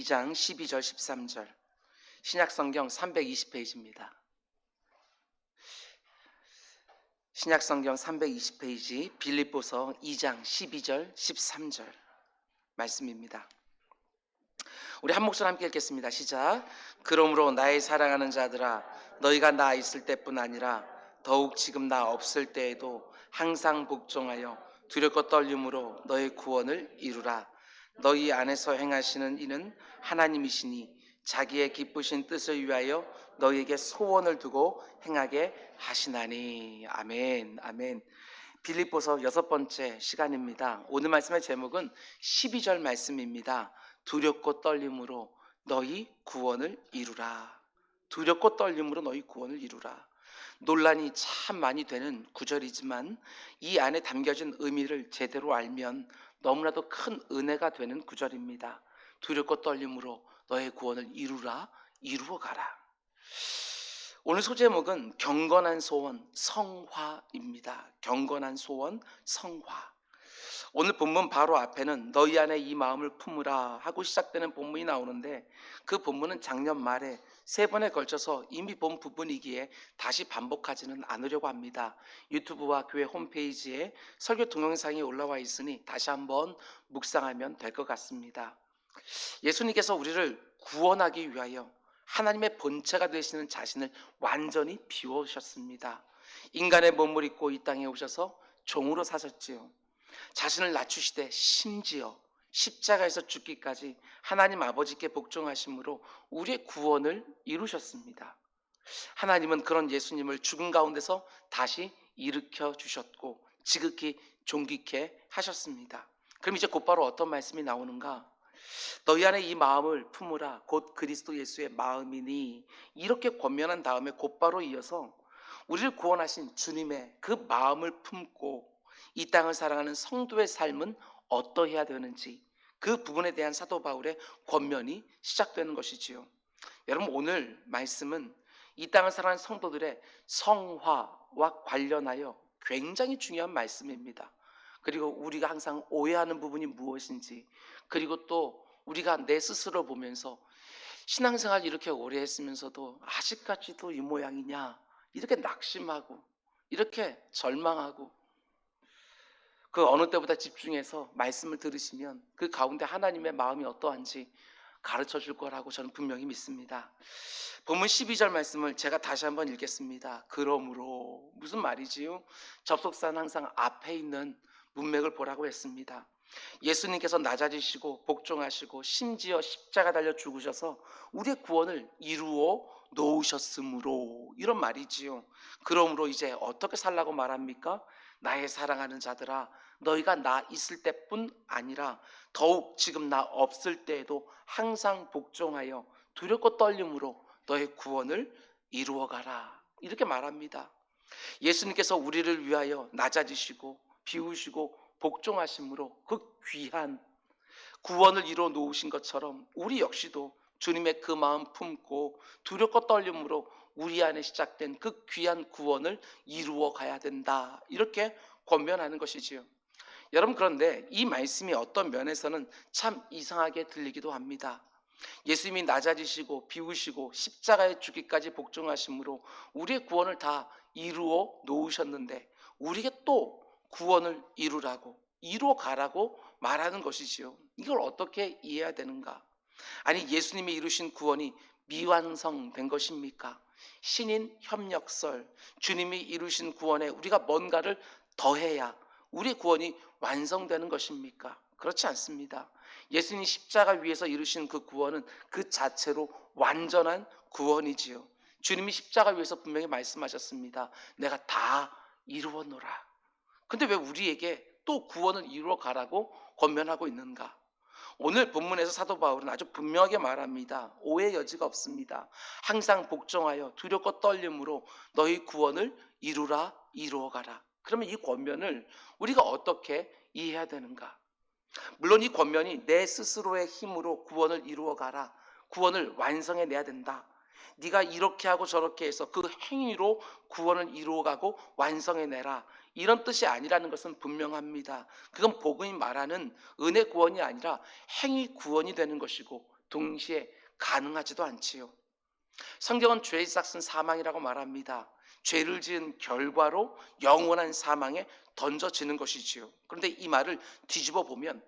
2장 12절 13절 신약성경 320페이지입니다. 신약성경 320페이지 빌립보서 2장 12절 13절 말씀입니다. 우리 한 목소리 함께 읽겠습니다. 시작. 그러므로 나의 사랑하는 자들아, 너희가 나 있을 때뿐 아니라 더욱 지금 나 없을 때에도 항상 복종하여 두렵고 떨림으로 너의 구원을 이루라. 너희 안에서 행하시는 이는 하나님이시니 자기의 기쁘신 뜻을 위하여 너희에게 소원을 두고 행하게 하시나니. 아멘. 아멘. 빌립보서 6번째 시간입니다. 오늘 말씀의 제목은 12절 말씀입니다. 두렵고 떨림으로 너희 구원을 이루라. 두렵고 떨림으로 너희 구원을 이루라. 논란이 참 많이 되는 구절이지만 이 안에 담겨진 의미를 제대로 알면 너무나도 큰 은혜가 되는 구절입니다. 두렵고 떨림으로 너의 구원을 이루라, 이루어가라. 오늘 소제목은 경건한 소원 성화입니다. 경건한 소원 성화. 오늘 본문 바로 앞에는 너희 안에 이 마음을 품으라 하고 시작되는 본문이 나오는데, 그 본문은 작년 말에 3번에 걸쳐서 이미 본 부분이기에 다시 반복하지는 않으려고 합니다. 유튜브와 교회 홈페이지에 설교 동영상이 올라와 있으니 다시 한번 묵상하면 될 것 같습니다. 예수님께서 우리를 구원하기 위하여 하나님의 본체가 되시는 자신을 완전히 비워오셨습니다. 인간의 몸을 입고 이 땅에 오셔서 종으로 사셨지요. 자신을 낮추시되 심지어 십자가에서 죽기까지 하나님 아버지께 복종하심으로 우리의 구원을 이루셨습니다. 하나님은 그런 예수님을 죽은 가운데서 다시 일으켜 주셨고 지극히 존귀케 하셨습니다. 그럼 이제 곧바로 어떤 말씀이 나오는가? 너희 안에 이 마음을 품으라 곧 그리스도 예수의 마음이니, 이렇게 권면한 다음에 곧바로 이어서 우리를 구원하신 주님의 그 마음을 품고 이 땅을 살아가는 성도의 삶은 어떠해야 되는지, 그 부분에 대한 사도 바울의 권면이 시작되는 것이지요. 여러분, 오늘 말씀은 이 땅을 살아가는 성도들의 성화와 관련하여 굉장히 중요한 말씀입니다. 그리고 우리가 항상 오해하는 부분이 무엇인지, 그리고 또 우리가 내 스스로 보면서 신앙생활 이렇게 오래 했으면서도 아직까지도 이 모양이냐, 이렇게 낙심하고 이렇게 절망하고, 그 어느 때보다 집중해서 말씀을 들으시면 그 가운데 하나님의 마음이 어떠한지 가르쳐 줄 거라고 저는 분명히 믿습니다. 본문 12절 말씀을 제가 다시 한번 읽겠습니다. 그러므로, 무슨 말이지요? 접속사는 항상 앞에 있는 문맥을 보라고 했습니다. 예수님께서 낮아지시고 복종하시고 심지어 십자가 달려 죽으셔서 우리의 구원을 이루어 놓으셨으므로, 이런 말이지요. 그러므로 이제 어떻게 살라고 말합니까? 나의 사랑하는 자들아, 너희가 나 있을 때뿐 아니라 더욱 지금 나 없을 때에도 항상 복종하여 두렵고 떨림으로 너의 구원을 이루어가라, 이렇게 말합니다. 예수님께서 우리를 위하여 낮아지시고 비우시고 복종하심으로 그 귀한 구원을 이루어 놓으신 것처럼 우리 역시도 주님의 그 마음 품고 두렵고 떨림으로 우리 안에 시작된 그 귀한 구원을 이루어 가야 된다, 이렇게 권면하는 것이지요. 여러분, 그런데 이 말씀이 어떤 면에서는 참 이상하게 들리기도 합니다. 예수님이 낮아지시고 비우시고 십자가에 죽기까지 복종하심으로 우리의 구원을 다 이루어 놓으셨는데 우리에게 또 구원을 이루어 가라고 말하는 것이지요. 이걸 어떻게 이해해야 되는가? 아니, 예수님이 이루신 구원이 미완성된 것입니까? 신인 협력설, 주님이 이루신 구원에 우리가 뭔가를 더해야 우리 구원이 완성되는 것입니까? 그렇지 않습니다. 예수님 십자가 위에서 이루신 그 구원은 그 자체로 완전한 구원이지요. 주님이 십자가 위에서 분명히 말씀하셨습니다. 내가 다 이루었노라. 근데 왜 우리에게 또 구원을 이루어 가라고 권면하고 있는가? 오늘 본문에서 사도 바울은 아주 분명하게 말합니다. 오해 여지가 없습니다. 항상 복종하여 두렵고 떨림으로 너희 구원을 이루라, 이루어가라. 그러면 이 권면을 우리가 어떻게 이해해야 되는가? 물론 이 권면이 내 스스로의 힘으로 구원을 이루어가라, 구원을 완성해내야 된다, 네가 이렇게 하고 저렇게 해서 그 행위로 구원을 이루어가고 완성해내라, 이런 뜻이 아니라는 것은 분명합니다. 그건 복음이 말하는 은혜 구원이 아니라 행위 구원이 되는 것이고, 동시에 가능하지도 않지요. 성경은 죄의 싹은 사망이라고 말합니다. 죄를 지은 결과로 영원한 사망에 던져지는 것이지요. 그런데 이 말을 뒤집어 보면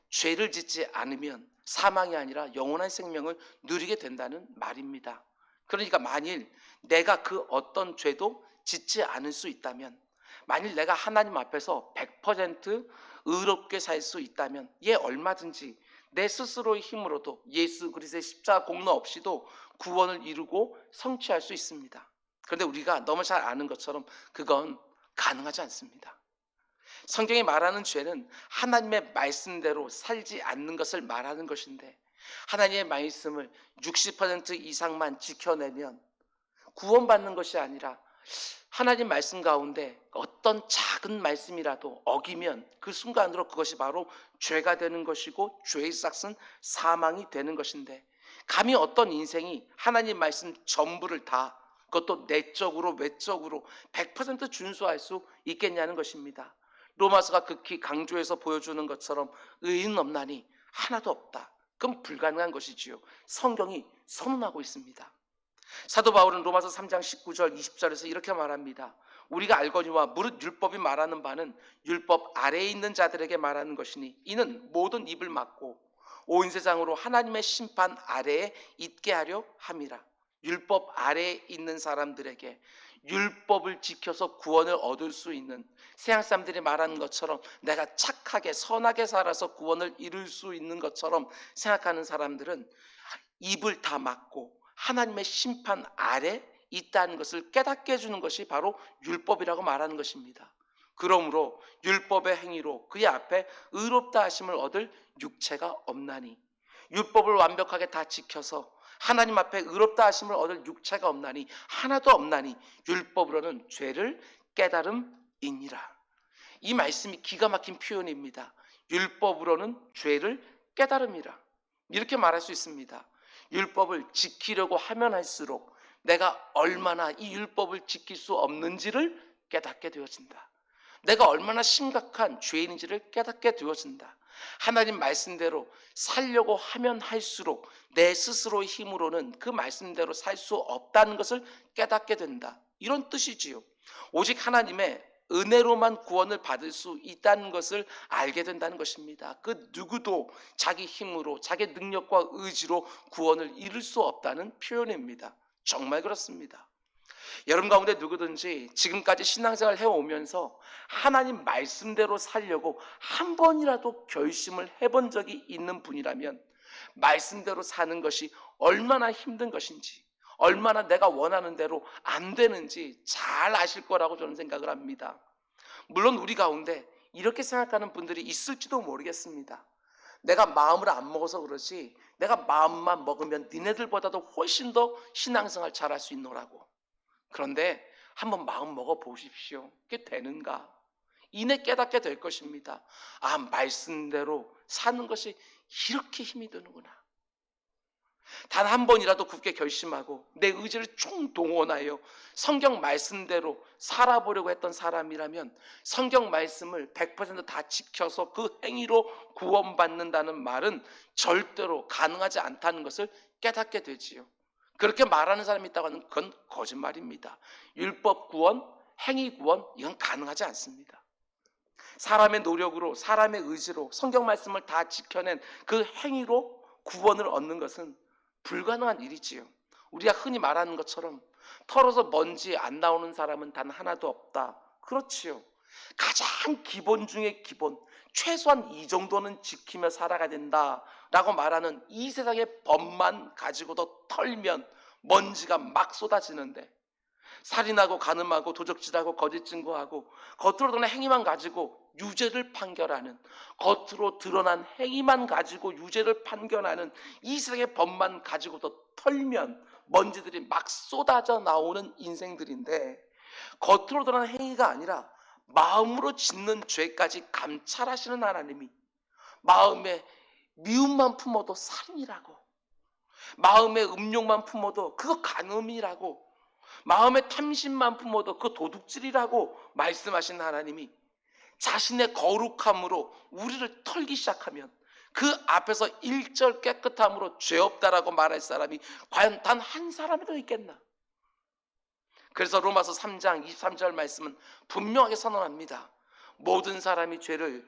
죄를 짓지 않으면 사망이 아니라 영원한 생명을 누리게 된다는 말입니다. 그러니까 만일 내가 그 어떤 죄도 짓지 않을 수 있다면, 만일 내가 하나님 앞에서 100% 의롭게 살 수 있다면 얼마든지 내 스스로의 힘으로도 예수 그리스도의 십자가 공로 없이도 구원을 이루고 성취할 수 있습니다. 그런데 우리가 너무 잘 아는 것처럼 그건 가능하지 않습니다. 성경이 말하는 죄는 하나님의 말씀대로 살지 않는 것을 말하는 것인데, 하나님의 말씀을 60% 이상만 지켜내면 구원받는 것이 아니라 하나님 말씀 가운데 어떤 작은 말씀이라도 어기면 그 순간으로 그것이 바로 죄가 되는 것이고 죄의 싹은 사망이 되는 것인데, 감히 어떤 인생이 하나님 말씀 전부를 다, 그것도 내적으로 외적으로 100% 준수할 수 있겠냐는 것입니다. 로마서가 극히 강조해서 보여주는 것처럼 의인은 없나니 하나도 없다. 그건 불가능한 것이지요. 성경이 선언하고 있습니다. 사도 바울은 로마서 3장 19절 20절에서 이렇게 말합니다. 우리가 알거니와 무릇 율법이 말하는 바는 율법 아래에 있는 자들에게 말하는 것이니 이는 모든 입을 막고 온 세상으로 하나님의 심판 아래에 있게 하려 함이라. 율법 아래에 있는 사람들에게 율법을 지켜서 구원을 얻을 수 있는, 세상 사람들이 말하는 것처럼 내가 착하게 선하게 살아서 구원을 이룰 수 있는 것처럼 생각하는 사람들은 입을 다 막고 하나님의 심판 아래 있다는 것을 깨닫게 해주는 것이 바로 율법이라고 말하는 것입니다. 그러므로 율법의 행위로 그의 앞에 의롭다 하심을 얻을 육체가 없나니, 율법을 완벽하게 다 지켜서 하나님 앞에 의롭다 하심을 얻을 육체가 없나니, 하나도 없나니 율법으로는 죄를 깨달음이니라. 이 말씀이 기가 막힌 표현입니다. 율법으로는 죄를 깨달음이라, 이렇게 말할 수 있습니다. 율법을 지키려고 하면 할수록 내가 얼마나 이 율법을 지킬 수 없는지를 깨닫게 되어진다. 내가 얼마나 심각한 죄인인지를 깨닫게 되어진다. 하나님 말씀대로 살려고 하면 할수록 내 스스로의 힘으로는 그 말씀대로 살 수 없다는 것을 깨닫게 된다. 이런 뜻이지요. 오직 하나님의 은혜로만 구원을 받을 수 있다는 것을 알게 된다는 것입니다. 그 누구도 자기 힘으로 자기 능력과 의지로 구원을 이룰 수 없다는 표현입니다. 정말 그렇습니다. 여러분 가운데 누구든지 지금까지 신앙생활을 해오면서 하나님 말씀대로 살려고 한 번이라도 결심을 해본 적이 있는 분이라면 말씀대로 사는 것이 얼마나 힘든 것인지, 얼마나 내가 원하는 대로 안 되는지 잘 아실 거라고 저는 생각을 합니다. 물론 우리 가운데 이렇게 생각하는 분들이 있을지도 모르겠습니다. 내가 마음을 안 먹어서 그렇지, 내가 마음만 먹으면 니네들보다도 훨씬 더 신앙생활 잘할 수 있노라고. 그런데 한번 마음 먹어 보십시오. 그게 되는가? 이내 깨닫게 될 것입니다. 아, 말씀대로 사는 것이 이렇게 힘이 드는구나. 단 한 번이라도 굳게 결심하고 내 의지를 총동원하여 성경 말씀대로 살아보려고 했던 사람이라면 성경 말씀을 100%다 지켜서 그 행위로 구원받는다는 말은 절대로 가능하지 않다는 것을 깨닫게 되지요. 그렇게 말하는 사람이 있다고 하는 그건 거짓말입니다. 율법 구원, 행위 구원, 이건 가능하지 않습니다. 사람의 노력으로, 사람의 의지로 성경 말씀을 다 지켜낸 그 행위로 구원을 얻는 것은 불가능한 일이지요. 우리가 흔히 말하는 것처럼 털어서 먼지 안 나오는 사람은 단 하나도 없다. 그렇지요. 가장 기본 중에 기본, 최소한 이 정도는 지키며 살아가야 된다라고 말하는 이 세상의 법만 가지고도 털면 먼지가 막 쏟아지는데, 살인하고 간음하고 도적질하고 거짓 증거하고 겉으로 드러난 행위만 가지고 유죄를 판결하는, 겉으로 드러난 행위만 가지고 유죄를 판결하는 이 세상의 법만 가지고도 털면 먼지들이 막 쏟아져 나오는 인생들인데, 겉으로 드러난 행위가 아니라 마음으로 짓는 죄까지 감찰하시는 하나님이 마음에 미움만 품어도 살인이라고, 마음에 음욕만 품어도 그거 간음이라고, 마음에 탐심만 품어도 그거 도둑질이라고 말씀하신 하나님이 자신의 거룩함으로 우리를 털기 시작하면 그 앞에서 1절 깨끗함으로 죄 없다라고 말할 사람이 과연 단 한 사람이라도 있겠나? 그래서 로마서 3장 23절 말씀은 분명하게 선언합니다. 모든 사람이 죄를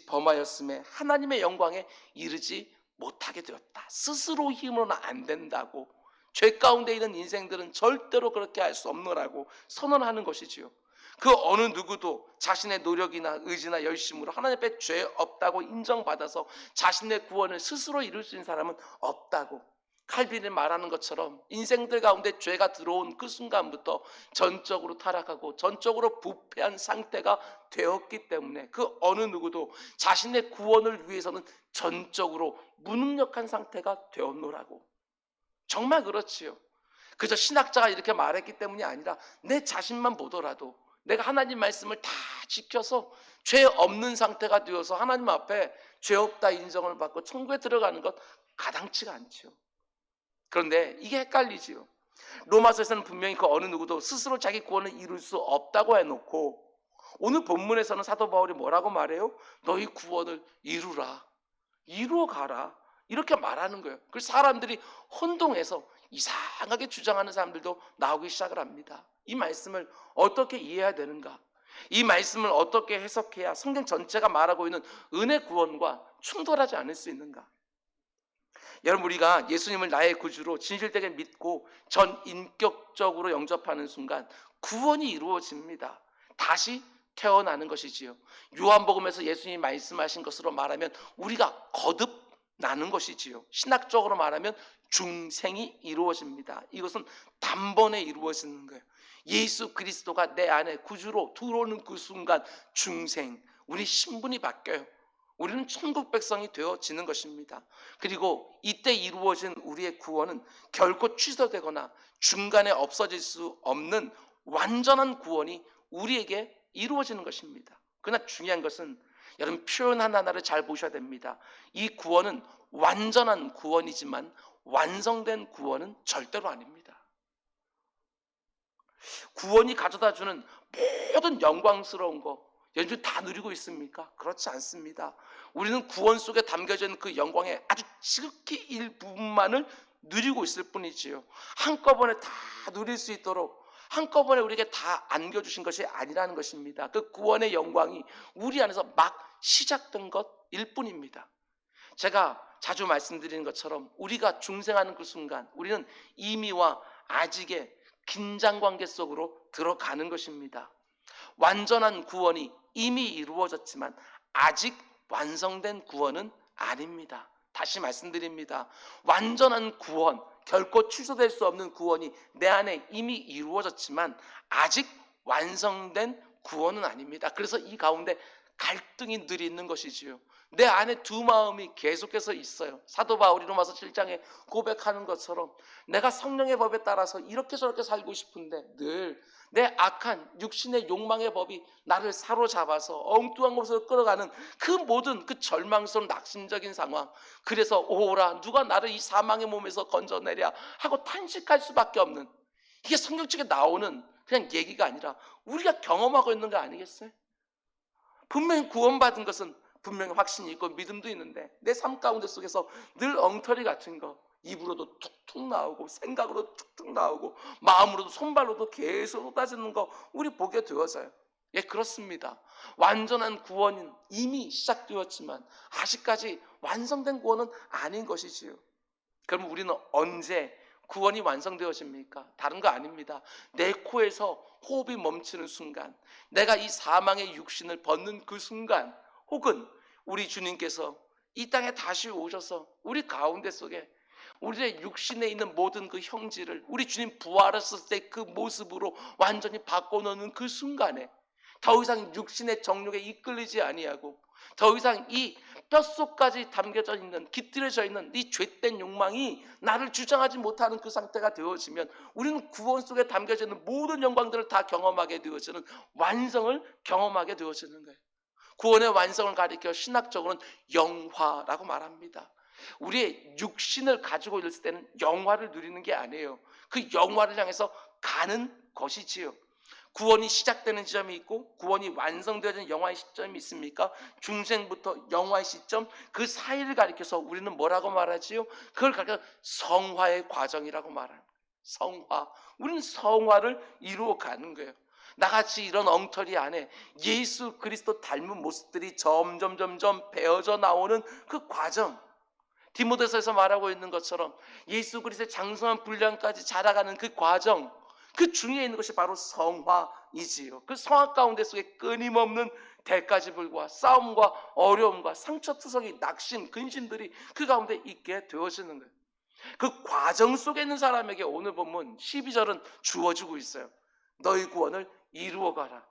범하였음에 하나님의 영광에 이르지 못하게 되었다. 스스로 힘으로는 안 된다고, 죄 가운데 있는 인생들은 절대로 그렇게 할 수 없노라고 선언하는 것이지요. 그 어느 누구도 자신의 노력이나 의지나 열심으로 하나님 앞에 죄 없다고 인정받아서 자신의 구원을 스스로 이룰 수 있는 사람은 없다고. 칼빈이 말하는 것처럼 인생들 가운데 죄가 들어온 그 순간부터 전적으로 타락하고 전적으로 부패한 상태가 되었기 때문에 그 어느 누구도 자신의 구원을 위해서는 전적으로 무능력한 상태가 되었노라고. 정말 그렇지요. 그저 신학자가 이렇게 말했기 때문이 아니라 내 자신만 보더라도 내가 하나님 말씀을 다 지켜서 죄 없는 상태가 되어서 하나님 앞에 죄 없다 인정을 받고 천국에 들어가는 것 가당치가 않죠. 그런데 이게 헷갈리지요. 로마서에서는 분명히 그 어느 누구도 스스로 자기 구원을 이룰 수 없다고 해놓고 오늘 본문에서는 사도 바울이 뭐라고 말해요? 너희 구원을 이루라, 이루어 가라, 이렇게 말하는 거예요. 그래서 사람들이 혼동해서 이상하게 주장하는 사람들도 나오기 시작을 합니다. 이 말씀을 어떻게 이해해야 되는가? 이 말씀을 어떻게 해석해야 성경 전체가 말하고 있는 은혜 구원과 충돌하지 않을 수 있는가? 여러분, 우리가 예수님을 나의 구주로 진실되게 믿고 전 인격적으로 영접하는 순간 구원이 이루어집니다. 다시 태어나는 것이지요. 요한복음에서 예수님이 말씀하신 것으로 말하면 우리가 거듭나는 것이지요. 신학적으로 말하면 중생이 이루어집니다. 이것은 단번에 이루어지는 거예요. 예수 그리스도가 내 안에 구주로 들어오는 그 순간 중생, 우리 신분이 바뀌어요. 우리는 천국 백성이 되어지는 것입니다. 그리고 이때 이루어진 우리의 구원은 결코 취소되거나 중간에 없어질 수 없는 완전한 구원이 우리에게 이루어지는 것입니다. 그러나 중요한 것은 여러분 표현 하나하나를 잘 보셔야 됩니다. 이 구원은 완전한 구원이지만 완성된 구원은 절대로 아닙니다. 구원이 가져다주는 모든 영광스러운 거 여러분 다 누리고 있습니까? 그렇지 않습니다. 우리는 구원 속에 담겨져 있는 그 영광의 아주 지극히 일부분만을 누리고 있을 뿐이지요. 한꺼번에 다 누릴 수 있도록 한꺼번에 우리에게 다 안겨주신 것이 아니라는 것입니다. 그 구원의 영광이 우리 안에서 막 시작된 것일 뿐입니다. 제가 자주 말씀드리는 것처럼 우리가 중생하는 그 순간 우리는 이미와 아직의 긴장관계 속으로 들어가는 것입니다. 완전한 구원이 이미 이루어졌지만 아직 완성된 구원은 아닙니다. 다시 말씀드립니다. 완전한 구원, 결코 취소될 수 없는 구원이 내 안에 이미 이루어졌지만 아직 완성된 구원은 아닙니다. 그래서 이 가운데 갈등이 늘 있는 것이지요. 내 안에 두 마음이 계속해서 있어요. 사도 바울이 로마서 7장에 고백하는 것처럼 내가 성령의 법에 따라서 이렇게 저렇게 살고 싶은데 늘 내 악한 육신의 욕망의 법이 나를 사로잡아서 엉뚱한 곳으로 끌어가는 그 모든 그 절망스러운 낙심적인 상황. 그래서 오라 누가 나를 이 사망의 몸에서 건져내랴 하고 탄식할 수밖에 없는, 이게 성경책에 나오는 그냥 얘기가 아니라 우리가 경험하고 있는 거 아니겠어요? 분명히 구원받은 것은 분명히 확신이 있고 믿음도 있는데 내 삶 가운데 속에서 늘 엉터리 같은 거 입으로도 툭툭 나오고 생각으로 툭툭 나오고 마음으로도 손발로도 계속 쏟아지는 거 우리 보게 되어져요. 예, 그렇습니다. 완전한 구원은 이미 시작되었지만 아직까지 완성된 구원은 아닌 것이지요. 그럼 우리는 언제 구원이 완성되어집니까? 다른 거 아닙니다. 내 코에서 호흡이 멈추는 순간, 내가 이 사망의 육신을 벗는 그 순간, 혹은 우리 주님께서 이 땅에 다시 오셔서 우리 가운데 속에 우리의 육신에 있는 모든 그 형질을 우리 주님 부활했을 때 그 모습으로 완전히 바꿔놓는 그 순간에 더 이상 육신의 정욕에 이끌리지 아니하고 더 이상 이 뼛속까지 담겨져 있는 깃들여져 있는 이 죄된 욕망이 나를 주장하지 못하는 그 상태가 되어지면 우리는 구원 속에 담겨져 있는 모든 영광들을 다 경험하게 되어지는 완성을 경험하게 되어지는 거예요. 구원의 완성을 가리켜 신학적으로는 영화라고 말합니다. 우리의 육신을 가지고 있을 때는 영화를 누리는 게 아니에요. 그 영화를 향해서 가는 것이지요. 구원이 시작되는 지점이 있고 구원이 완성되어지는 영화의 시점이 있습니까? 중생부터 영화의 시점, 그 사이를 가리켜서 우리는 뭐라고 말하지요? 그걸 가리켜 성화의 과정이라고 말하는 거예요. 성화. 우리는 성화를 이루어가는 거예요. 나같이 이런 엉터리 안에 예수 그리스도 닮은 모습들이 점점 배어져 나오는 그 과정, 디모데서에서 말하고 있는 것처럼 예수 그리스도의 장성한 분량까지 자라가는 그 과정, 그 중에 있는 것이 바로 성화이지요. 그 성화 가운데 속에 끊임없는 대가지불과 싸움과 어려움과 상처투성이, 낙심, 근심들이 그 가운데 있게 되어지는 거예요. 그 과정 속에 있는 사람에게 오늘 본문 12절은 주어지고 있어요. 너희 구원을 이루어가라.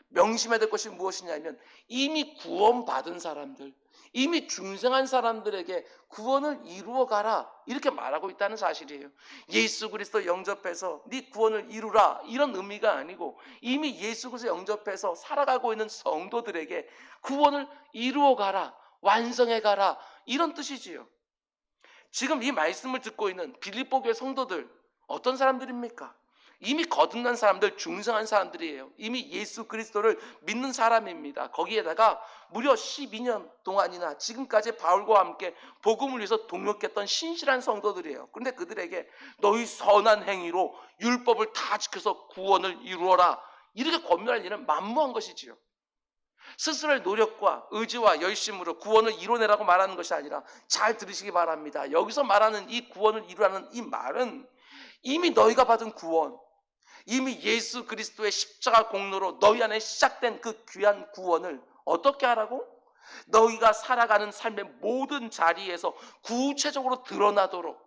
명심해야 될 것이 무엇이냐면 이미 구원받은 사람들, 이미 중생한 사람들에게 구원을 이루어가라 이렇게 말하고 있다는 사실이에요. 예수 그리스도 영접해서 네 구원을 이루라 이런 의미가 아니고 이미 예수 그리스도 영접해서 살아가고 있는 성도들에게 구원을 이루어가라, 완성해가라 이런 뜻이지요. 지금 이 말씀을 듣고 있는 빌립보 교회 성도들 어떤 사람들입니까? 이미 거듭난 사람들, 중생한 사람들이에요. 이미 예수 그리스도를 믿는 사람입니다. 거기에다가 무려 12년 동안이나 지금까지 바울과 함께 복음을 위해서 동역했던 신실한 성도들이에요. 그런데 그들에게 너희 선한 행위로 율법을 다 지켜서 구원을 이루어라 이렇게 권면할 일은 만무한 것이지요. 스스로의 노력과 의지와 열심으로 구원을 이뤄내라고 말하는 것이 아니라 잘 들으시기 바랍니다. 여기서 말하는 이 구원을 이루라는 이 말은 이미 너희가 받은 구원, 이미 예수 그리스도의 십자가 공로로 너희 안에 시작된 그 귀한 구원을 어떻게 하라고? 너희가 살아가는 삶의 모든 자리에서 구체적으로 드러나도록,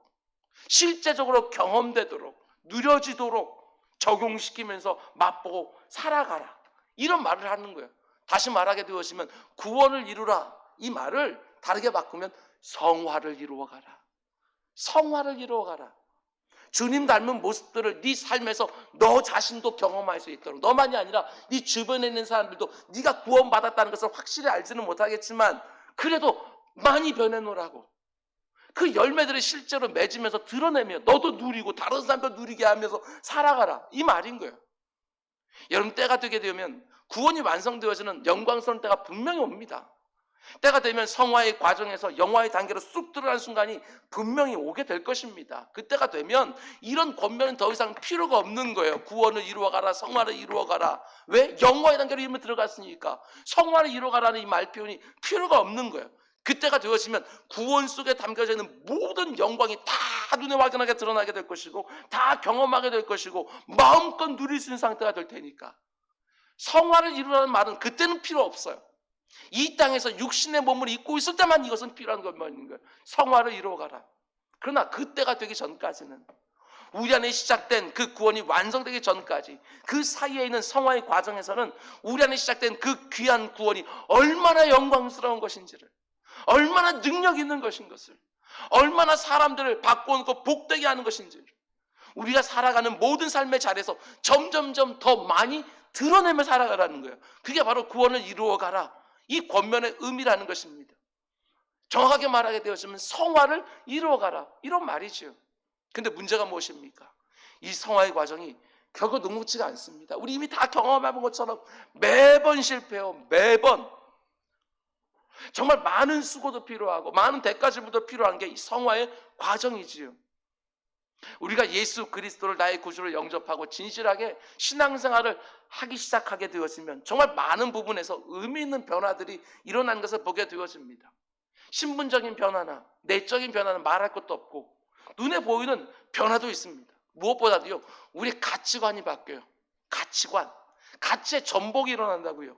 실제적으로 경험되도록, 누려지도록 적용시키면서 맛보고 살아가라 이런 말을 하는 거예요. 다시 말하게 되었으면 구원을 이루라 이 말을 다르게 바꾸면 성화를 이루어가라. 성화를 이루어가라. 주님 닮은 모습들을 네 삶에서 너 자신도 경험할 수 있도록, 너만이 아니라 네 주변에 있는 사람들도 네가 구원받았다는 것을 확실히 알지는 못하겠지만 그래도 많이 변해놓으라고, 그 열매들을 실제로 맺으면서 드러내며 너도 누리고 다른 사람도 누리게 하면서 살아가라 이 말인 거예요. 여러분, 때가 되게 되면 구원이 완성되어지는 영광스러운 때가 분명히 옵니다. 때가 되면 성화의 과정에서 영화의 단계로 쑥 들어가는 순간이 분명히 오게 될 것입니다. 그때가 되면 이런 권면은 더 이상 필요가 없는 거예요. 구원을 이루어가라, 성화를 이루어가라. 왜? 영화의 단계로 이미 들어갔으니까 성화를 이루어가라는 이 말 표현이 필요가 없는 거예요. 그때가 되어지면 구원 속에 담겨져 있는 모든 영광이 다 눈에 확연하게 드러나게 될 것이고 다 경험하게 될 것이고 마음껏 누릴 수 있는 상태가 될 테니까 성화를 이루라는 말은 그때는 필요 없어요. 이 땅에서 육신의 몸을 입고 있을 때만 이것은 필요한 것만인 거예요. 성화를 이루어가라. 그러나 그때가 되기 전까지는, 우리 안에 시작된 그 구원이 완성되기 전까지 그 사이에 있는 성화의 과정에서는 우리 안에 시작된 그 귀한 구원이 얼마나 영광스러운 것인지를, 얼마나 능력 있는 것인 것을, 얼마나 사람들을 바꿔놓고 복되게 하는 것인지를 우리가 살아가는 모든 삶의 자리에서 점점점 더 많이 드러내며 살아가라는 거예요. 그게 바로 구원을 이루어가라 이 권면의 의미라는 것입니다. 정확하게 말하게 되었으면 성화를 이루어가라 이런 말이죠. 근데 문제가 무엇입니까? 이 성화의 과정이 결코 녹록지가 않습니다. 우리 이미 다 경험해본 것처럼 매번 실패해요. 매번. 정말 많은 수고도 필요하고 많은 대가지불도 필요한 게 이 성화의 과정이지요. 우리가 예수 그리스도를 나의 구주로 영접하고 진실하게 신앙생활을 하기 시작하게 되었으면 정말 많은 부분에서 의미 있는 변화들이 일어나는 것을 보게 되어집니다. 신분적인 변화나 내적인 변화는 말할 것도 없고 눈에 보이는 변화도 있습니다. 무엇보다도요, 우리 가치관이 바뀌어요. 가치관, 가치의 전복이 일어난다고요.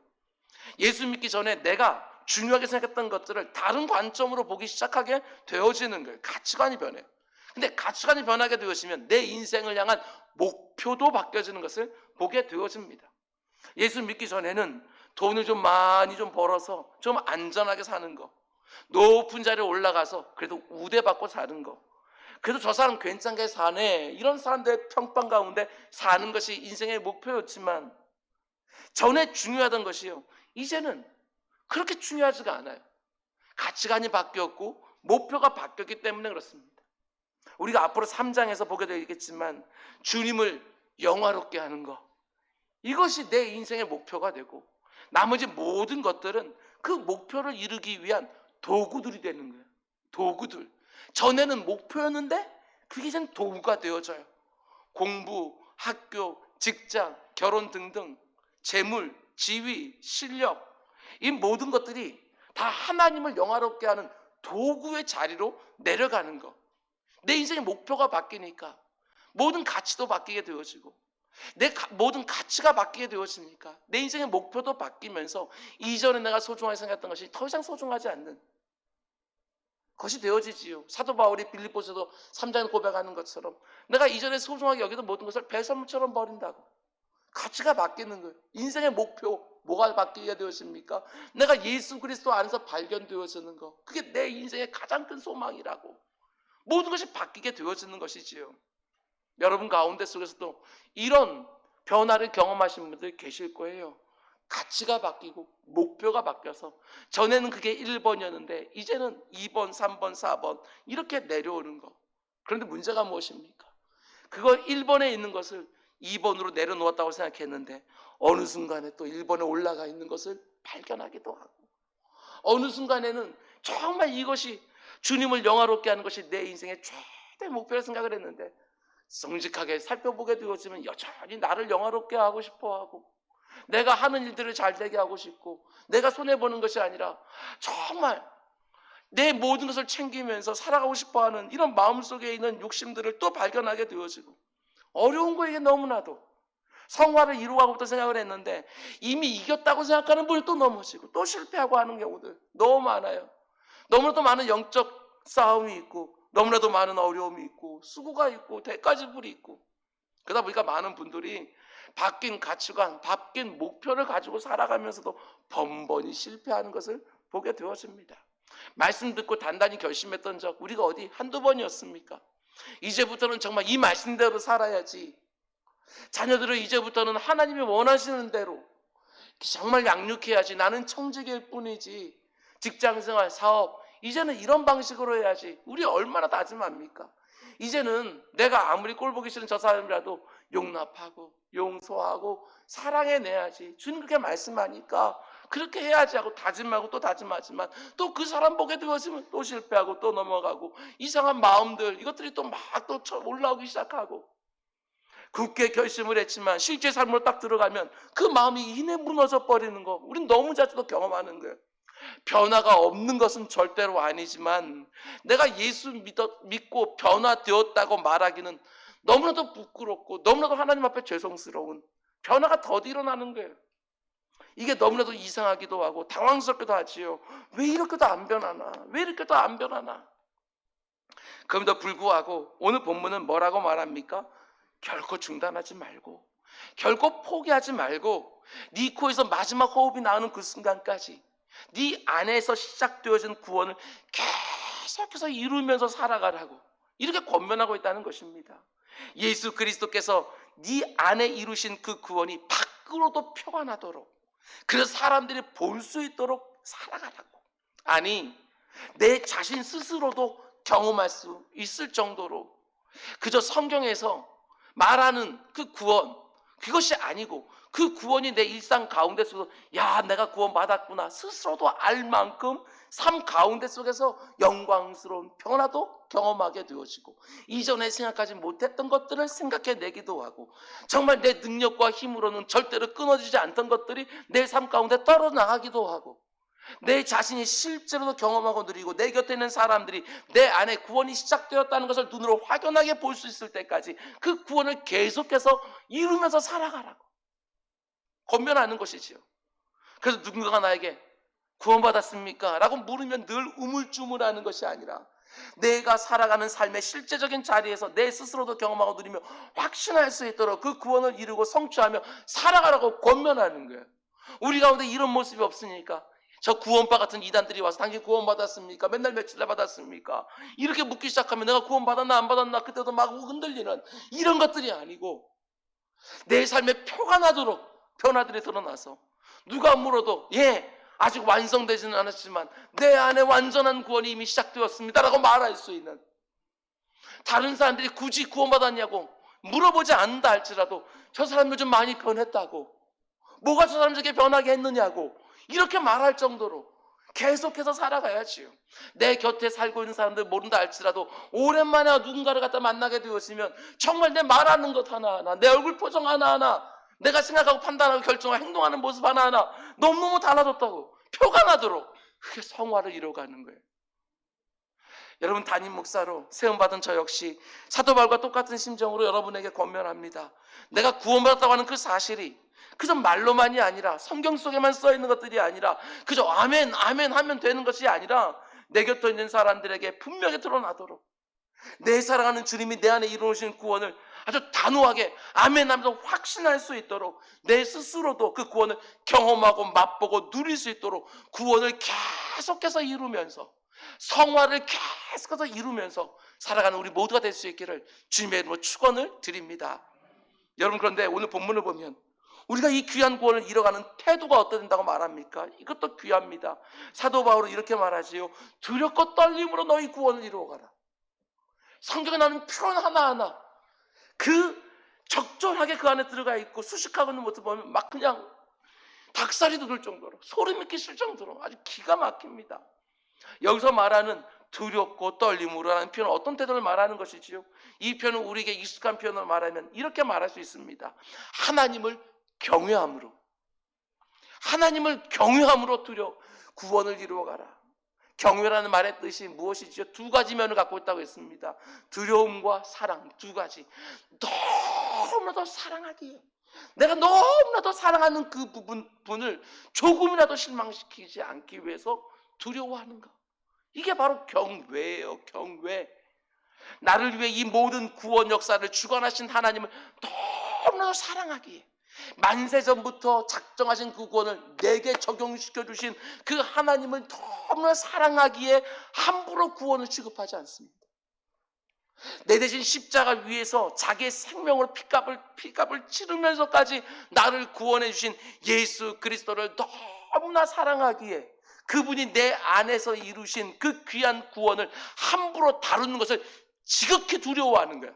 예수 믿기 전에 내가 중요하게 생각했던 것들을 다른 관점으로 보기 시작하게 되어지는 거예요. 가치관이 변해요. 근데 가치관이 변하게 되었으면 내 인생을 향한 목표도 바뀌어지는 것을 보게 되어집니다. 예수 믿기 전에는 돈을 좀 많이 좀 벌어서 좀 안전하게 사는 거, 높은 자리에 올라가서 그래도 우대받고 사는 거, 그래도 저 사람 괜찮게 사네 이런 사람들의 평판 가운데 사는 것이 인생의 목표였지만 전에 중요하던 것이요, 이제는 그렇게 중요하지가 않아요. 가치관이 바뀌었고 목표가 바뀌었기 때문에 그렇습니다. 우리가 앞으로 3장에서 보게 되겠지만 주님을 영화롭게 하는 거, 이것이 내 인생의 목표가 되고 나머지 모든 것들은 그 목표를 이루기 위한 도구들이 되는 거예요. 도구들. 전에는 목표였는데 그게 이제 도구가 되어져요. 공부, 학교, 직장, 결혼 등등 재물, 지위, 실력, 이 모든 것들이 다 하나님을 영화롭게 하는 도구의 자리로 내려가는 것. 내 인생의 목표가 바뀌니까 모든 가치도 바뀌게 되어지고 내 모든 가치가 바뀌게 되어지니까 내 인생의 목표도 바뀌면서 이전에 내가 소중하게 생각했던 것이 더 이상 소중하지 않는 것이 되어지지요. 사도 바울이 빌립보서도 3장에 고백하는 것처럼 내가 이전에 소중하게 여기던 모든 것을 배설물처럼 버린다고. 가치가 바뀌는 거예요. 인생의 목표 뭐가 바뀌게 되었습니까? 내가 예수 그리스도 안에서 발견되어지는 것. 그게 내 인생의 가장 큰 소망이라고. 모든 것이 바뀌게 되어지는 것이지요. 여러분 가운데 속에서도 이런 변화를 경험하신 분들 계실 거예요. 가치가 바뀌고 목표가 바뀌어서 전에는 그게 1번이었는데 이제는 2번, 3번, 4번 이렇게 내려오는 거. 그런데 문제가 무엇입니까? 그걸 1번에 있는 것을 2번으로 내려놓았다고 생각했는데 어느 순간에 또 1번에 올라가 있는 것을 발견하기도 하고 어느 순간에는 정말 이것이 주님을 영화롭게 하는 것이 내 인생의 최대 목표라 생각을 했는데 성직하게 살펴보게 되어지면 여전히 나를 영화롭게 하고 싶어하고 내가 하는 일들을 잘 되게 하고 싶고 내가 손해보는 것이 아니라 정말 내 모든 것을 챙기면서 살아가고 싶어하는 이런 마음속에 있는 욕심들을 또 발견하게 되어지고 어려운 거에게 너무나도 성화를 이루고부터 생각을 했는데 이미 이겼다고 생각하는 분이 또 넘어지고 또 실패하고 하는 경우들 너무 많아요. 너무나도 많은 영적 싸움이 있고 너무나도 많은 어려움이 있고 수고가 있고 대가지불이 있고 그러다 보니까 많은 분들이 바뀐 가치관, 바뀐 목표를 가지고 살아가면서도 번번이 실패하는 것을 보게 되어집니다. 말씀 듣고 단단히 결심했던 적 우리가 어디 한두 번이었습니까? 이제부터는 정말 이 말씀대로 살아야지. 자녀들을 이제부터는 하나님이 원하시는 대로 정말 양육해야지. 나는 청직일 뿐이지. 직장생활, 사업 이제는 이런 방식으로 해야지. 우리 얼마나 다짐합니까? 이제는 내가 아무리 꼴보기 싫은 저 사람이라도 용납하고 용서하고 사랑해내야지. 주님 그렇게 말씀하니까 그렇게 해야지 하고 다짐하고 또 다짐하지만 또 그 사람 보게 되어지면 또 실패하고 또 넘어가고 이상한 마음들 이것들이 또 막 또 올라오기 시작하고 굳게 결심을 했지만 실제 삶으로 딱 들어가면 그 마음이 이내 무너져 버리는 거 우린 너무 자주도 경험하는 거예요. 변화가 없는 것은 절대로 아니지만 내가 예수 믿고 변화되었다고 말하기는 너무나도 부끄럽고 너무나도 하나님 앞에 죄송스러운 변화가 더디 일어나는 거예요. 이게 너무나도 이상하기도 하고 당황스럽기도 하지요. 왜 이렇게도 안 변하나? 왜 이렇게도 안 변하나? 그럼에도 불구하고 오늘 본문은 뭐라고 말합니까? 결코 중단하지 말고 결코 포기하지 말고 네 코에서 마지막 호흡이 나오는 그 순간까지 네 안에서 시작되어진 구원을 계속해서 이루면서 살아가라고 이렇게 권면하고 있다는 것입니다. 예수 그리스도께서 네 안에 이루신 그 구원이 밖으로도 표가 나도록 그래서 사람들이 볼 수 있도록 살아가라고. 아니 내 자신 스스로도 경험할 수 있을 정도로 그저 성경에서 말하는 그 구원 그것이 아니고 그 구원이 내 일상 가운데 속에서 야 내가 구원받았구나 스스로도 알 만큼 삶 가운데 속에서 영광스러운 변화도 경험하게 되어지고 이전에 생각하지 못했던 것들을 생각해내기도 하고 정말 내 능력과 힘으로는 절대로 끊어지지 않던 것들이 내 삶 가운데 떨어나가기도 하고 내 자신이 실제로도 경험하고 누리고 내 곁에 있는 사람들이 내 안에 구원이 시작되었다는 것을 눈으로 확연하게 볼 수 있을 때까지 그 구원을 계속해서 이루면서 살아가라고 권면하는 것이지요. 그래서 누군가가 나에게 구원받았습니까? 라고 물으면 늘 우물쭈물하는 것이 아니라 내가 살아가는 삶의 실제적인 자리에서 내 스스로도 경험하고 누리며 확신할 수 있도록 그 구원을 이루고 성취하며 살아가라고 권면하는 거예요. 우리 가운데 이런 모습이 없으니까 저 구원파 같은 이단들이 와서 당신 구원받았습니까? 맨날 며칠날 받았습니까? 이렇게 묻기 시작하면 내가 구원받았나 안 받았나 그때도 막 흔들리는 이런 것들이 아니고 내 삶에 표가 나도록 변화들이 드러나서 누가 물어도 아직 완성되지는 않았지만 내 안에 완전한 구원이 이미 시작되었습니다 라고 말할 수 있는 다른 사람들이 굳이 구원받았냐고 물어보지 않는다 할지라도 저 사람 요즘 많이 변했다고, 뭐가 저 사람 저렇게 변하게 했느냐고 이렇게 말할 정도로 계속해서 살아가야지요. 내 곁에 살고 있는 사람들 모른다 할지라도 오랜만에 누군가를 갖다 만나게 되었으면 정말 내 말하는 것 하나하나, 내 얼굴 표정 하나하나, 내가 생각하고 판단하고 결정하고 행동하는 모습 하나하나 너무너무 달라졌다고 표가 나도록 그게 성화를 이뤄가는 거예요. 여러분, 담임 목사로 세움받은 저 역시 사도 바울과 똑같은 심정으로 여러분에게 권면합니다. 내가 구원받았다고 하는 그 사실이 그저 말로만이 아니라, 성경 속에만 써있는 것들이 아니라, 그저 아멘 아멘 하면 되는 것이 아니라 내 곁에 있는 사람들에게 분명히 드러나도록, 내 사랑하는 주님이 내 안에 이루어진 구원을 아주 단호하게 아멘 하면서 확신할 수 있도록, 내 스스로도 그 구원을 경험하고 맛보고 누릴 수 있도록 구원을 계속해서 이루면서, 성화를 계속해서 이루면서 살아가는 우리 모두가 될 수 있기를 주님의 이름으로 축원을 드립니다. 여러분, 그런데 오늘 본문을 보면 우리가 이 귀한 구원을 이뤄가는 태도가 어떻게 된다고 말합니까? 이것도 귀합니다. 사도 바울은 이렇게 말하지요. 두렵고 떨림으로 너희 구원을 이루어가라. 성경에 나오는 표현 하나하나 그 적절하게 그 안에 들어가 있고 수식하고 있는 모습 보면 막 그냥 닭살이 돋을 정도로, 소름이 끼칠 정도로 아주 기가 막힙니다. 여기서 말하는 두렵고 떨림으로 하는 표현은 어떤 태도를 말하는 것이지요? 이 표현은 우리에게 익숙한 표현을 말하면 이렇게 말할 수 있습니다. 하나님을 경외함으로, 하나님을 경외함으로 구원을 이루어가라. 경외라는 말의 뜻이 무엇이지요? 두 가지 면을 갖고 있다고 했습니다. 두려움과 사랑, 두 가지. 너무나도 사랑하기에, 내가 너무나도 사랑하는 그 부분을 조금이라도 실망시키지 않기 위해서 두려워하는 것, 이게 바로 경외예요. 경외. 나를 위해 이 모든 구원 역사를 주관하신 하나님을 너무나도 사랑하기에, 만세전부터 작정하신 그 구원을 내게 적용시켜 주신 그 하나님을 너무나 사랑하기에 함부로 구원을 취급하지 않습니다. 내 대신 십자가 위에서 자기의 생명으로 피값을 치르면서까지 나를 구원해 주신 예수 그리스도를 너무나 사랑하기에 그분이 내 안에서 이루신 그 귀한 구원을 함부로 다루는 것을 지극히 두려워하는 거예요.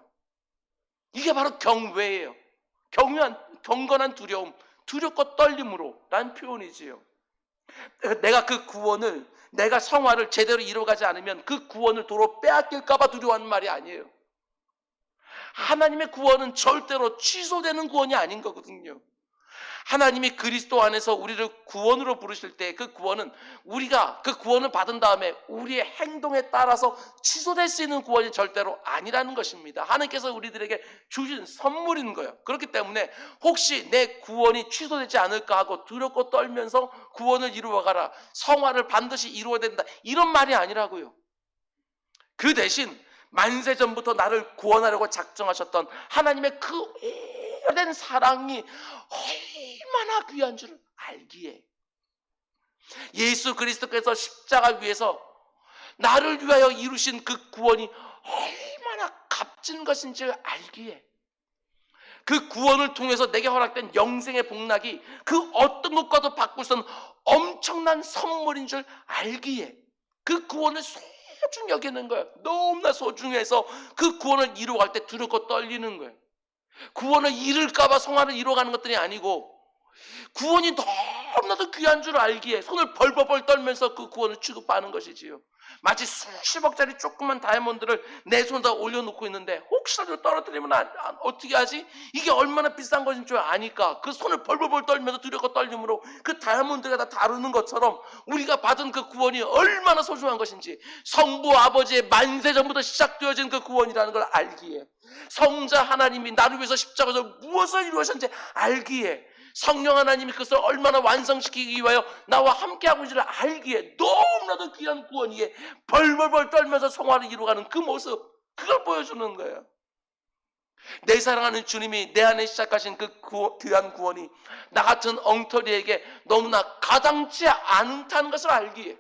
이게 바로 경외예요. 경건한 두려움, 두렵고 떨림으로 라는 표현이지요. 내가 그 구원을, 내가 성화를 제대로 이루어가지 않으면 그 구원을 도로 빼앗길까 봐 두려워하는 말이 아니에요. 하나님의 구원은 절대로 취소되는 구원이 아닌 거거든요. 하나님이 그리스도 안에서 우리를 구원으로 부르실 때 그 구원은 우리가 그 구원을 받은 다음에 우리의 행동에 따라서 취소될 수 있는 구원이 절대로 아니라는 것입니다. 하나님께서 우리들에게 주신 선물인 거예요. 그렇기 때문에 혹시 내 구원이 취소되지 않을까 하고 두렵고 떨면서 구원을 이루어가라, 성화를 반드시 이루어야 된다, 이런 말이 아니라고요. 그 대신 만세전부터 나를 구원하려고 작정하셨던 하나님의 그 오랜 사랑이 얼마나 귀한 줄 알기에, 예수 그리스도께서 십자가 위에서 나를 위하여 이루신 그 구원이 얼마나 값진 것인지를 알기에, 그 구원을 통해서 내게 허락된 영생의 복락이 그 어떤 것과도 바꿀 수 없는 엄청난 선물인 줄 알기에 그 구원을 소중히 여기는 거예요. 너무나 소중해서 그 구원을 이루어갈 때 두렵고 떨리는 거예요. 구원을 잃을까 봐 성화를 이루어가는 것들이 아니고, 구원이 너무나도 귀한 줄 알기에 손을 벌벌벌 떨면서 그 구원을 취급하는 것이지요. 마치 수십억짜리 조그만 다이아몬드를 내 손에다 올려놓고 있는데 혹시라도 떨어뜨리면 어떻게 하지? 이게 얼마나 비싼 것인 줄 아니까 그 손을 벌벌벌 떨면서 두렵고 떨림으로 그 다이아몬드가 다 다루는 것처럼 우리가 받은 그 구원이 얼마나 소중한 것인지, 성부 아버지의 만세전부터 시작되어진 그 구원이라는 걸 알기에, 성자 하나님이 나를 위해서 십자가에서 무엇을 이루셨는지 알기에, 성령 하나님이 그것을 얼마나 완성시키기 위하여 나와 함께하고 있는지를 알기에 너무나도 귀한 구원이에 벌벌벌 떨면서 성화를 이루어가는 그 모습, 그걸 보여주는 거예요. 내 사랑하는 주님이 내 안에 시작하신 그 귀한 구원이 나 같은 엉터리에게 너무나 가당치 않다는 것을 알기에,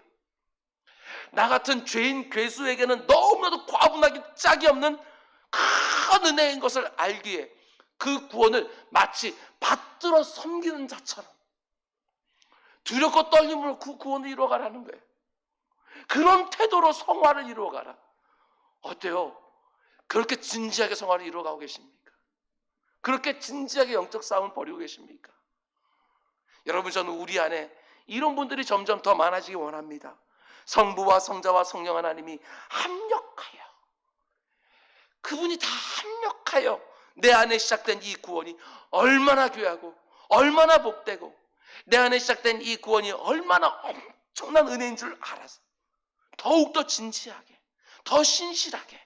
나 같은 죄인 괴수에게는 너무나도 과분하기 짝이 없는 큰 은혜인 것을 알기에 그 구원을 마치 받들어 섬기는 자처럼 두렵고 떨림으로 그 구원을 이루어가라는 거예요. 그런 태도로 성화를 이루어가라. 어때요? 그렇게 진지하게 성화를 이루어가고 계십니까? 그렇게 진지하게 영적 싸움을 벌이고 계십니까? 여러분, 저는 우리 안에 이런 분들이 점점 더 많아지기 원합니다. 성부와 성자와 성령 하나님이 합력하여, 그분이 다 합력하여 내 안에 시작된 이 구원이 얼마나 귀하고 얼마나 복되고, 내 안에 시작된 이 구원이 얼마나 엄청난 은혜인 줄 알아서 더욱더 진지하게, 더 신실하게,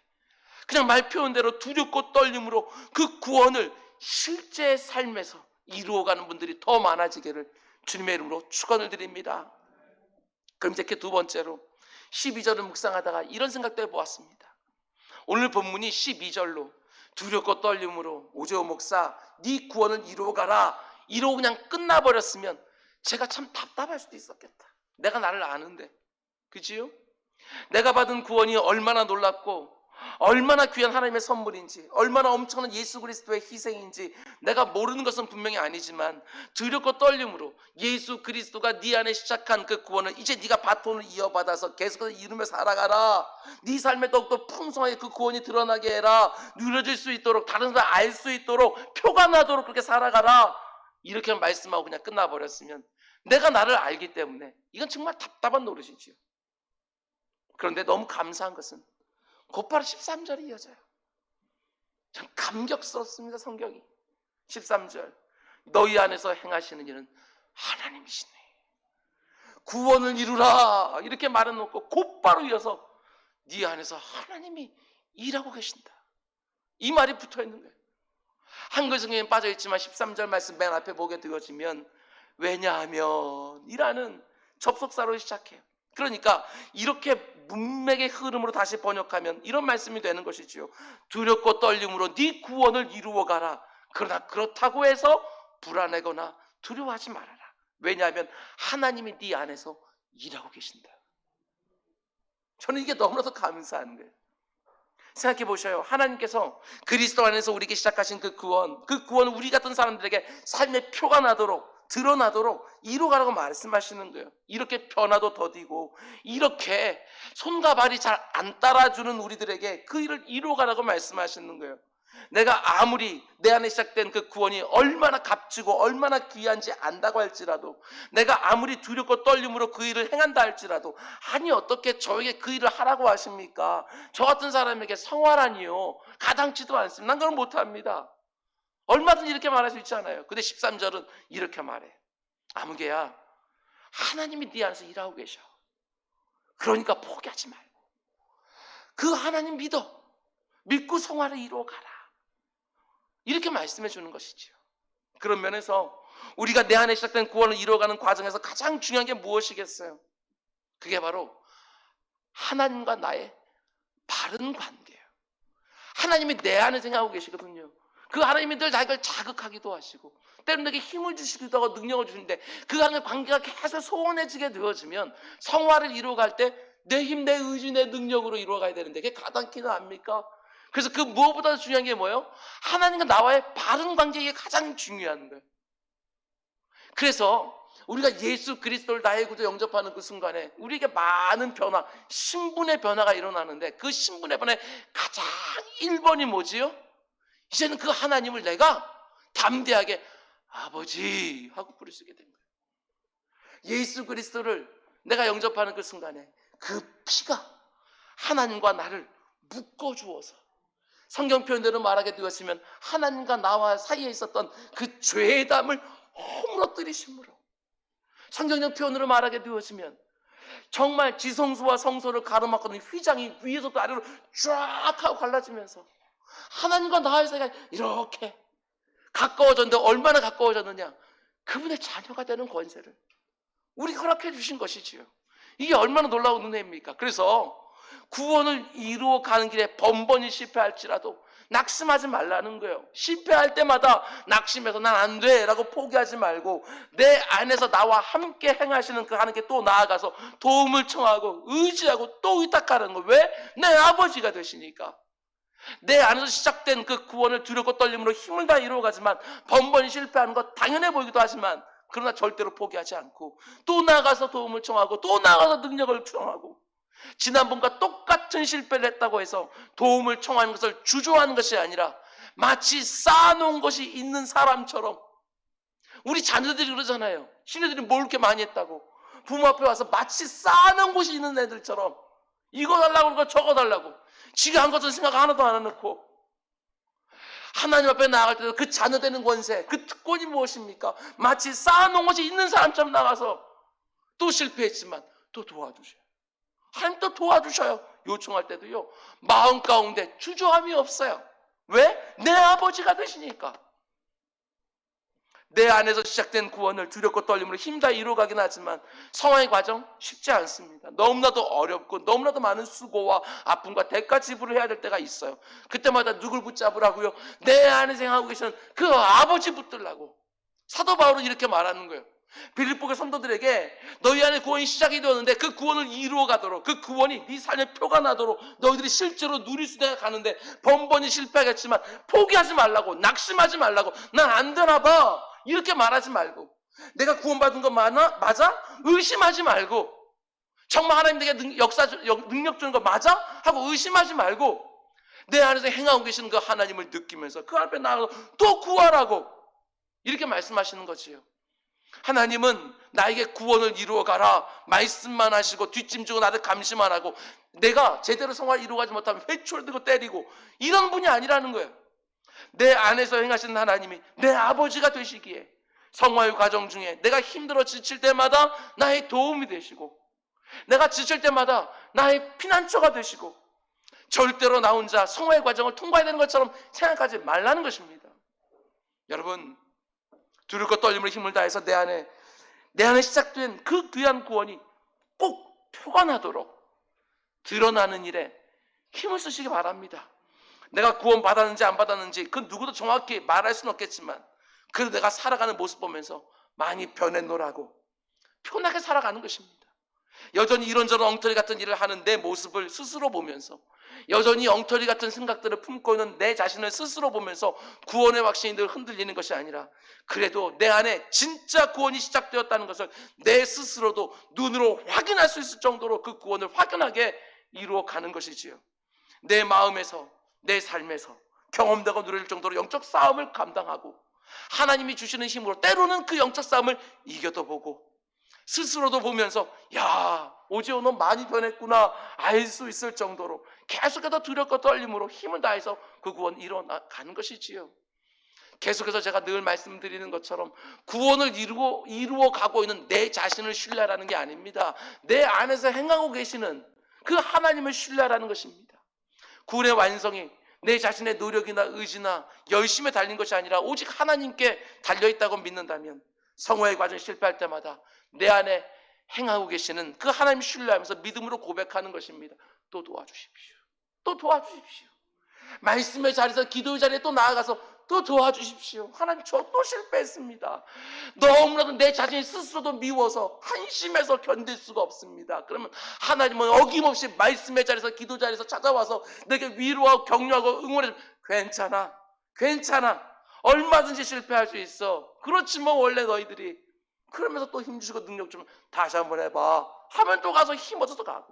그냥 말 표현대로 두렵고 떨림으로 그 구원을 실제 삶에서 이루어가는 분들이 더 많아지기를 주님의 이름으로 축원을 드립니다. 그럼 이제 두 번째로 12절을 묵상하다가 이런 생각도 해보았습니다. 오늘 본문이 12절로 두렵고 떨림으로 오재호 목사 네 구원을 이루어가라, 이러고 그냥 끝나버렸으면 제가 참 답답할 수도 있었겠다. 내가 나를 아는데, 그지요? 내가 받은 구원이 얼마나 놀랍고 얼마나 귀한 하나님의 선물인지, 얼마나 엄청난 예수 그리스도의 희생인지 내가 모르는 것은 분명히 아니지만, 두렵고 떨림으로 예수 그리스도가 네 안에 시작한 그 구원을 이제 네가 바톤을 이어받아서 계속해서 이루며 살아가라, 네 삶에 더욱더 풍성하게 그 구원이 드러나게 해라, 누려질 수 있도록, 다른 사람 알 수 있도록, 표가 나도록 그렇게 살아가라, 이렇게 말씀하고 그냥 끝나버렸으면 내가 나를 알기 때문에 이건 정말 답답한 노릇이지요. 그런데 너무 감사한 것은 곧바로 13절이 이어져요. 참 감격스럽습니다. 성경이 13절, 너희 안에서 행하시는 일은 하나님이시네, 구원을 이루라, 이렇게 말해놓고 곧바로 이어서 네 안에서 하나님이 일하고 계신다, 이 말이 붙어있는 거예요. 한글 성경에 빠져있지만 13절 말씀 맨 앞에 보게 되어지면 왜냐하면 이라는 접속사로 시작해요. 그러니까 이렇게 문맥의 흐름으로 다시 번역하면 이런 말씀이 되는 것이지요. 두렵고 떨림으로 네 구원을 이루어가라. 그러나 그렇다고 해서 불안하거나 두려워하지 말아라. 왜냐하면 하나님이 네 안에서 일하고 계신다. 저는 이게 너무나도 감사한 거예요. 생각해 보셔요. 하나님께서 그리스도 안에서 우리에게 시작하신 그 구원을 우리 같은 사람들에게 삶의 표가 나도록, 드러나도록 이루어가라고 말씀하시는 거예요. 이렇게 변화도 더디고 이렇게 손과 발이 잘 안 따라주는 우리들에게 그 일을 이루어가라고 말씀하시는 거예요. 내가 아무리 내 안에 시작된 그 구원이 얼마나 값지고 얼마나 귀한지 안다고 할지라도, 내가 아무리 두렵고 떨림으로 그 일을 행한다 할지라도, 아니 어떻게 저에게 그 일을 하라고 하십니까? 저 같은 사람에게 성화라니요, 가당치도 않습니다. 난 그걸 못합니다. 얼마든지 이렇게 말할 수 있잖아요. 근데 13절은 이렇게 말해. 아무개야, 하나님이 네 안에서 일하고 계셔. 그러니까 포기하지 말고 그 하나님 믿고 성화를 이루어가라, 이렇게 말씀해 주는 것이지요. 그런 면에서 우리가 내 안에 시작된 구원을 이루어가는 과정에서 가장 중요한 게 무엇이겠어요? 그게 바로 하나님과 나의 바른 관계예요. 하나님이 내 안에 생각하고 계시거든요. 그 하나님이 늘 나를 자극하기도 하시고 때로는 내게 힘을 주시기도 하고 능력을 주시는데, 그 하나님의 관계가 계속 소원해지게 되어지면 성화를 이루어갈 때 내 힘, 내 의지, 내 능력으로 이루어가야 되는데 그게 가당키는 압니까? 그래서 그 무엇보다 중요한 게 뭐예요? 하나님과 나와의 바른 관계, 이게 가장 중요한 거예요. 그래서 우리가 예수 그리스도를 나의 구주 영접하는 그 순간에 우리에게 많은 변화, 신분의 변화가 일어나는데, 그 신분의 변화의 가장 1번이 뭐지요? 이제는 그 하나님을 내가 담대하게 아버지 하고 부를 수 있게 된 거예요. 예수 그리스도를 내가 영접하는 그 순간에 그 피가 하나님과 나를 묶어주어서, 성경 표현대로 말하게 되었으면 하나님과 나와 사이에 있었던 그 죄의 담을 허물어뜨리심으로, 성경적 표현으로 말하게 되었으면 정말 지성소와 성소를 가로막거든 휘장이 위에서부터 아래로 쫙 하고 갈라지면서 하나님과 나의 사이가 이렇게 가까워졌는데, 얼마나 가까워졌느냐, 그분의 자녀가 되는 권세를 우리 허락해 주신 것이지요. 이게 얼마나 놀라운 은혜입니까? 그래서 구원을 이루어가는 길에 번번이 실패할지라도 낙심하지 말라는 거예요. 실패할 때마다 낙심해서 난 안 돼 라고 포기하지 말고, 내 안에서 나와 함께 행하시는 그 하나님께 또 나아가서 도움을 청하고 의지하고 또 의탁하는 거예요. 왜? 내 아버지가 되시니까. 내 안에서 시작된 그 구원을 두렵고 떨림으로 힘을 다 이루어가지만 번번이 실패하는 것 당연해 보이기도 하지만, 그러나 절대로 포기하지 않고 또 나아가서 도움을 청하고 또 나아가서 능력을 청하고, 지난번과 똑같은 실패를 했다고 해서 도움을 청하는 것을 주저하는 것이 아니라 마치 쌓아놓은 것이 있는 사람처럼. 우리 자녀들이 그러잖아요. 신혜들이 뭘 이렇게 많이 했다고. 부모 앞에 와서 마치 쌓아놓은 것이 있는 애들처럼 이거 달라고 그러고 저거 달라고 지가 한 것은 생각 하나도 안 해놓고 하나님 앞에 나아갈 때도 그 자녀 되는 권세, 그 특권이 무엇입니까? 마치 쌓아놓은 것이 있는 사람처럼 나가서 또 실패했지만 또 도와주셔요. 하나님 또 도와주셔요. 요청할 때도요, 마음 가운데 주저함이 없어요. 왜? 내 아버지가 되시니까. 내 안에서 시작된 구원을 두렵고 떨림으로 힘다 이루어가긴 하지만 성화의 과정 쉽지 않습니다. 너무나도 어렵고 너무나도 많은 수고와 아픔과 대가 지불을 해야 될 때가 있어요. 그때마다 누굴 붙잡으라고요? 내 안에 생각하고 계시는 그 아버지 붙들라고. 사도 바울은 이렇게 말하는 거예요. 빌립보의 성도들에게 너희 안에 구원이 시작이 되었는데 그 구원을 이루어가도록, 그 구원이 네 삶의 표가 나도록 너희들이 실제로 누릴 수 있게 가는데 번번이 실패하겠지만 포기하지 말라고, 낙심하지 말라고, 난 안 되나 봐 이렇게 말하지 말고, 내가 구원받은 거 맞아? 의심하지 말고, 정말 하나님 내게 능력 주는 거 맞아? 하고 의심하지 말고 내 안에서 행하고 계시는 그 하나님을 느끼면서 그 앞에 나가서 또 구하라고 이렇게 말씀하시는 거지요. 하나님은 나에게 구원을 이루어가라 말씀만 하시고 뒷짐지고 나를 감시만 하고 내가 제대로 성화를 이루어가지 못하면 회초를 들고 때리고 이런 분이 아니라는 거예요. 내 안에서 행하시는 하나님이 내 아버지가 되시기에 성화의 과정 중에 내가 힘들어 지칠 때마다 나의 도움이 되시고, 내가 지칠 때마다 나의 피난처가 되시고, 절대로 나 혼자 성화의 과정을 통과해야 되는 것처럼 생각하지 말라는 것입니다. 여러분, 두렵고 떨림으로 힘을 다해서 내 안에 시작된 그 귀한 구원이 꼭 표가 나도록 드러나는 일에 힘을 쓰시기 바랍니다. 내가 구원 받았는지 안 받았는지 그 누구도 정확히 말할 수는 없겠지만 그래도 내가 살아가는 모습 보면서 많이 변했노라고 편하게 살아가는 것입니다. 여전히 이런저런 엉터리 같은 일을 하는 내 모습을 스스로 보면서, 여전히 엉터리 같은 생각들을 품고 있는 내 자신을 스스로 보면서 구원의 확신이 늘 흔들리는 것이 아니라, 그래도 내 안에 진짜 구원이 시작되었다는 것을 내 스스로도 눈으로 확인할 수 있을 정도로 그 구원을 확연하게 이루어가는 것이지요. 내 마음에서, 내 삶에서 경험되고 누릴 정도로 영적 싸움을 감당하고 하나님이 주시는 힘으로 때로는 그 영적 싸움을 이겨도 보고, 스스로도 보면서 야, 오지호 너 많이 변했구나 알 수 있을 정도로 계속해서 두렵고 떨림으로 힘을 다해서 그 구원 이루어가는 것이지요. 계속해서 제가 늘 말씀드리는 것처럼 구원을 이루어가고 있는 내 자신을 신뢰하라는 게 아닙니다. 내 안에서 행하고 계시는 그 하나님을 신뢰하라는 것입니다. 구원의 완성이 내 자신의 노력이나 의지나 열심에 달린 것이 아니라 오직 하나님께 달려있다고 믿는다면 성화의 과정이 실패할 때마다 내 안에 행하고 계시는 그 하나님 신뢰하면서 믿음으로 고백하는 것입니다. 또 도와주십시오. 또 도와주십시오. 말씀의 자리에서, 기도의 자리에 또 나아가서 또 도와주십시오. 하나님, 저 또 실패했습니다. 너무나도 내 자신이 스스로도 미워서 한심해서 견딜 수가 없습니다. 그러면 하나님은 어김없이 말씀의 자리에서, 기도 자리에서 찾아와서 내게 위로하고 격려하고 응원해. 괜찮아, 괜찮아, 얼마든지 실패할 수 있어. 그렇지 뭐 원래 너희들이. 그러면서 또 힘주시고 능력 주면 다시 한번 해봐 하면 또 가서 힘 얻어서 가고.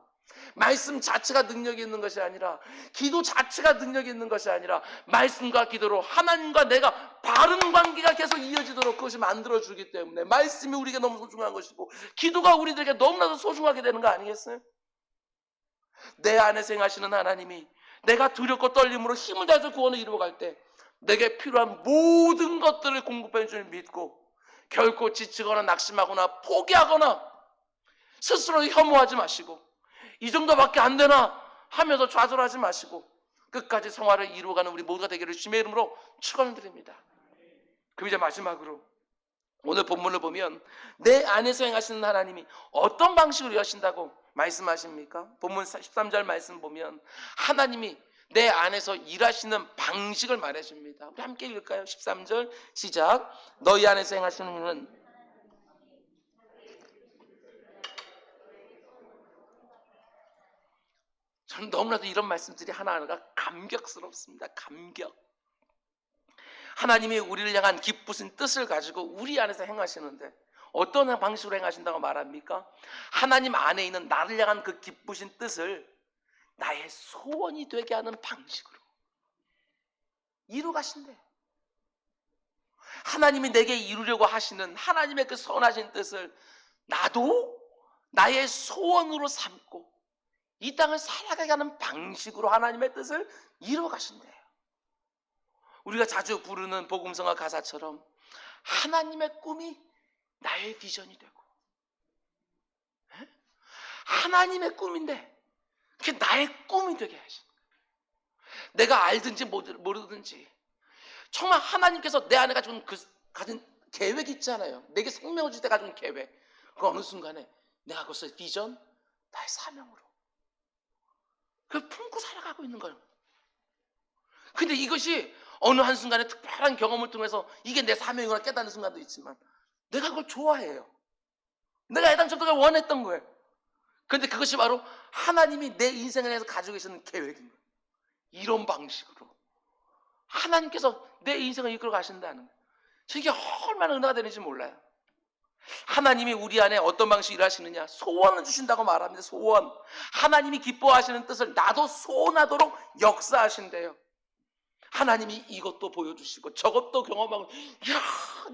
말씀 자체가 능력이 있는 것이 아니라, 기도 자체가 능력이 있는 것이 아니라 말씀과 기도로 하나님과 내가 바른 관계가 계속 이어지도록 그것이 만들어주기 때문에 말씀이 우리에게 너무 소중한 것이고 기도가 우리들에게 너무나도 소중하게 되는 거 아니겠어요? 내 안에 생하시는 하나님이 내가 두렵고 떨림으로 힘을 다해서 구원을 이루어갈 때 내게 필요한 모든 것들을 공급해 줄 믿고 결코 지치거나 낙심하거나 포기하거나 스스로 혐오하지 마시고 이 정도밖에 안 되나 하면서 좌절하지 마시고 끝까지 성화를 이루어가는 우리 모두가 되기를 주님의 이름으로 축원드립니다. 그럼 이제 마지막으로 오늘 본문을 보면 내 안에서 행하시는 하나님이 어떤 방식으로 하신다고 말씀하십니까? 본문 13절 말씀 보면 하나님이 내 안에서 일하시는 방식을 말해줍니다. 우리 함께 읽을까요? 13절 시작. 너희 안에서 행하시는 분은 저는 너무나도 이런 말씀들이 하나하나가 감격스럽습니다. 감격. 하나님이 우리를 향한 기쁘신 뜻을 가지고 우리 안에서 행하시는데 어떤 방식으로 행하신다고 말합니까? 하나님 안에 있는 나를 향한 그 기쁘신 뜻을 나의 소원이 되게 하는 방식으로. 이루 가신대. 하나님이 내게 이루려고 하시는 하나님의 그 선하신 뜻을 나도 나의 소원으로 삼고 이 땅을 살아가게 하는 방식으로 하나님의 뜻을 이루어 가신대요. 우리가 자주 부르는 복음성가 가사처럼 하나님의 꿈이 나의 비전이 되고, 하나님의 꿈인데 그게 나의 꿈이 되게 하신 거예요. 내가 알든지 모르든지 정말 하나님께서 내 안에 가진 계획 있잖아요. 내게 생명을 줄 때 가진 계획, 그 어느 순간에 내가 그것을 비전, 나의 사명으로 그걸 품고 살아가고 있는 거예요. 근데 이것이 어느 한순간에 특별한 경험을 통해서 이게 내 사명이구나 깨닫는 순간도 있지만 내가 그걸 좋아해요. 내가 애당초부터 그걸 원했던 거예요. 그런데 그것이 바로 하나님이 내 인생에 대해서 가지고 계시는 계획인 거예요. 이런 방식으로 하나님께서 내 인생을 이끌어 가신다는 거예요. 이게 얼마나 은혜가 되는지 몰라요. 하나님이 우리 안에 어떤 방식으로 일하시느냐, 소원을 주신다고 말합니다. 소원. 하나님이 기뻐하시는 뜻을 나도 소원하도록 역사하신대요. 하나님이 이것도 보여주시고 저것도 경험하고, 이야,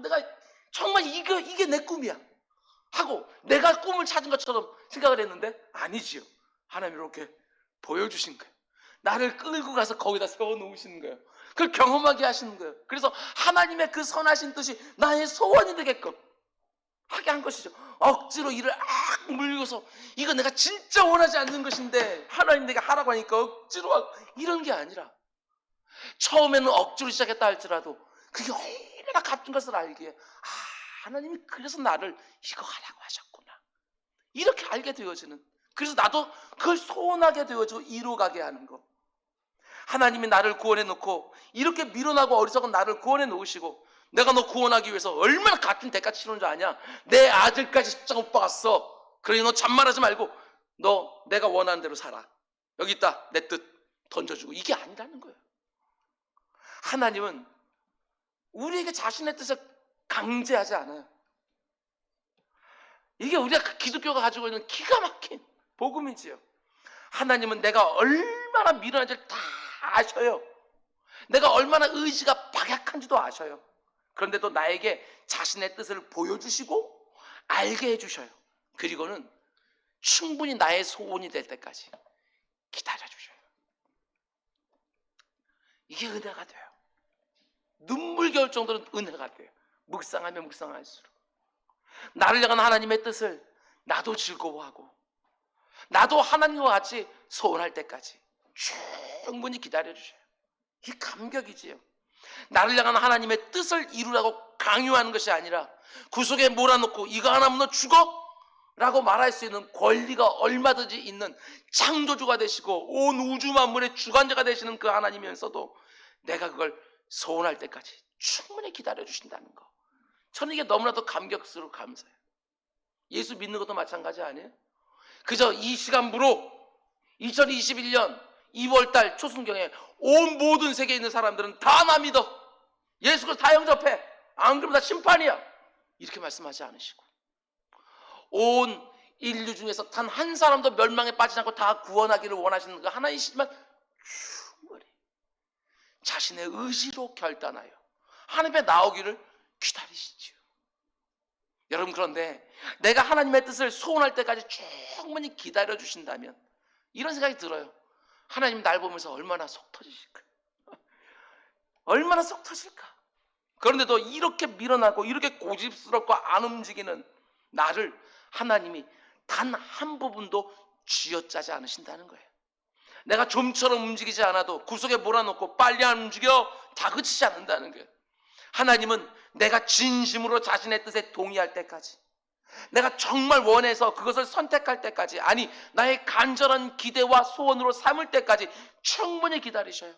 내가 정말 이게 내 꿈이야 하고 내가 꿈을 찾은 것처럼 생각을 했는데 아니지요. 하나님이 이렇게 보여주신 거예요. 나를 끌고 가서 거기다 세워놓으시는 거예요. 그걸 경험하게 하시는 거예요. 그래서 하나님의 그 선하신 뜻이 나의 소원이 되게끔 하게 한 것이죠. 억지로 이를 물고서 이거 내가 진짜 원하지 않는 것인데 하나님 내가 하라고 하니까 억지로 하고, 이런 게 아니라 처음에는 억지로 시작했다 할지라도 그게 얼마나 값진 것을 알기에 하나님이 그래서 나를 이거 하라고 하셨구나 이렇게 알게 되어지는, 그래서 나도 그걸 소원하게 되어지고 이루어가게 하는 거. 하나님이 나를 구원해 놓고 이렇게 미련하고 어리석은 나를 구원해 놓으시고 내가 너 구원하기 위해서 얼마나 값진 대가 치르는 줄 아냐. 내 아들까지 십자가 못 박았어. 그러니 너 잔말하지 말고 너 내가 원하는 대로 살아. 여기 있다 내 뜻 던져주고, 이게 아니라는 거예요. 하나님은 우리에게 자신의 뜻을 강제하지 않아요. 이게 우리가 기독교가 가지고 있는 기가 막힌 복음이지요. 하나님은 내가 얼마나 미련한지를 다 아셔요. 내가 얼마나 의지가 박약한지도 아셔요. 그런데도 나에게 자신의 뜻을 보여주시고 알게 해주셔요. 그리고는 충분히 나의 소원이 될 때까지 기다려주셔요. 이게 은혜가 돼요. 눈물겨울 정도로 은혜가 돼요. 묵상하면 묵상할수록 나를 향한 하나님의 뜻을 나도 즐거워하고 나도 하나님과 같이 소원할 때까지 충분히 기다려주셔요. 이게 감격이지요. 나를 향한 하나님의 뜻을 이루라고 강요하는 것이 아니라 구속에 몰아넣고 이거 안 하면 너 죽어? 라고 말할 수 있는 권리가 얼마든지 있는 창조주가 되시고 온 우주 만물의 주관자가 되시는 그 하나님이면서도 내가 그걸 소원할 때까지 충분히 기다려주신다는 거, 저는 이게 너무나도 감격스럽고 감사해요. 예수 믿는 것도 마찬가지 아니에요? 그저 이 시간부로 2021년 2월달 초순경에 온 모든 세계에 있는 사람들은 다 나 믿어, 예수 그리스도 다 영접해, 안 그러면 다 심판이야, 이렇게 말씀하지 않으시고 온 인류 중에서 단 한 사람도 멸망에 빠지지 않고 다 구원하기를 원하시는 그 하나이시지만 충분히 자신의 의지로 결단하여 하나님의 나오기를 기다리시지요. 여러분, 그런데 내가 하나님의 뜻을 소원할 때까지 충분히 기다려주신다면 이런 생각이 들어요. 하나님 날 보면서 얼마나 속 터지실까, 얼마나 속 터질까. 그런데도 이렇게 미련하고 이렇게 고집스럽고 안 움직이는 나를 하나님이 단 한 부분도 쥐어짜지 않으신다는 거예요. 내가 좀처럼 움직이지 않아도 구석에 몰아넣고 빨리 안 움직여 다그치지 않는다는 거예요. 하나님은 내가 진심으로 자신의 뜻에 동의할 때까지, 내가 정말 원해서 그것을 선택할 때까지, 아니 나의 간절한 기대와 소원으로 삼을 때까지 충분히 기다리셔요.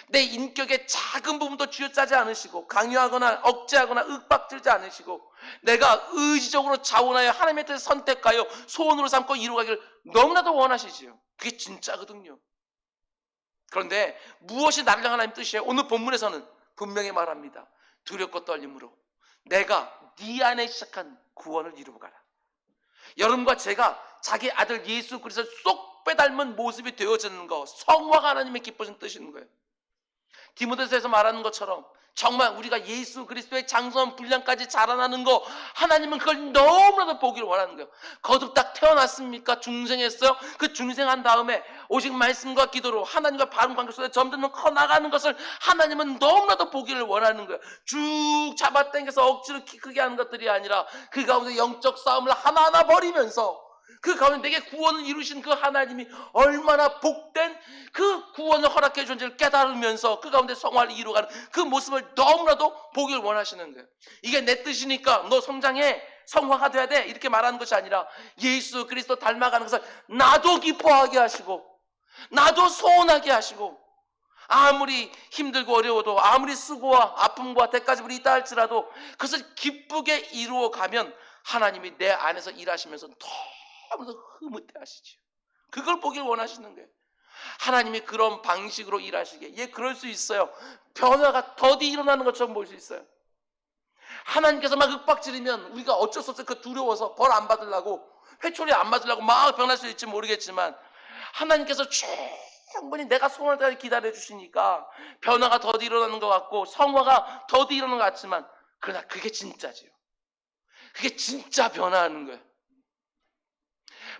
내 인격의 작은 부분도 쥐어짜지 않으시고 강요하거나 억제하거나 윽박지르지 않으시고 내가 의지적으로 자원하여 하나님의 뜻을 선택하여 소원으로 삼고 이루어가기를 너무나도 원하시지요. 그게 진짜거든요. 그런데 무엇이 나를 향한 하나님의 뜻이에요? 오늘 본문에서는 분명히 말합니다. 두렵고 떨림으로 내가 네 안에 시작한 구원을 이루어가라. 여러분과 제가 자기 아들 예수 그리스도를 쏙 빼닮은 모습이 되어지는 거, 성화가 하나님의 기뻐진 뜻인 거예요. 디모데서에서 말하는 것처럼 정말 우리가 예수 그리스도의 장성한 분량까지 자라나는 거, 하나님은 그걸 너무나도 보기를 원하는 거예요. 거듭딱 태어났습니까? 중생했어요? 그 중생한 다음에 오직 말씀과 기도로 하나님과 바른 관계 속에 점점 더 커나가는 것을 하나님은 너무나도 보기를 원하는 거예요. 쭉 잡아당겨서 억지로 키 크게 하는 것들이 아니라 그 가운데 영적 싸움을 하나하나 버리면서 그 가운데 내게 구원을 이루신 그 하나님이 얼마나 복된 그 구원을 허락해 준지를 깨달으면서 그 가운데 성화를 이루어가는 그 모습을 너무나도 보기를 원하시는 거예요. 이게 내 뜻이니까 너 성장해, 성화가 돼야 돼, 이렇게 말하는 것이 아니라 예수 그리스도 닮아가는 것을 나도 기뻐하게 하시고 나도 소원하게 하시고, 아무리 힘들고 어려워도 아무리 수고와 아픔과 대가지불이 있다 할지라도 그것을 기쁘게 이루어가면 하나님이 내 안에서 일하시면서 너무나 흐뭇해 하시죠. 그걸 보길 원하시는 거예요. 하나님이 그런 방식으로 일하시기에, 예, 그럴 수 있어요. 변화가 더디 일어나는 것처럼 보일 수 있어요. 하나님께서 막 윽박지르면 우리가 어쩔 수 없어요. 그 두려워서 벌 안 받으려고, 회초리 안 맞으려고 막 변할 수 있을지 모르겠지만, 하나님께서 충분히 내가 소원할 때까지 기다려 주시니까 변화가 더디 일어나는 것 같고 성화가 더디 일어나는 것 같지만, 그러나 그게 진짜지요. 그게 진짜 변화하는 거예요.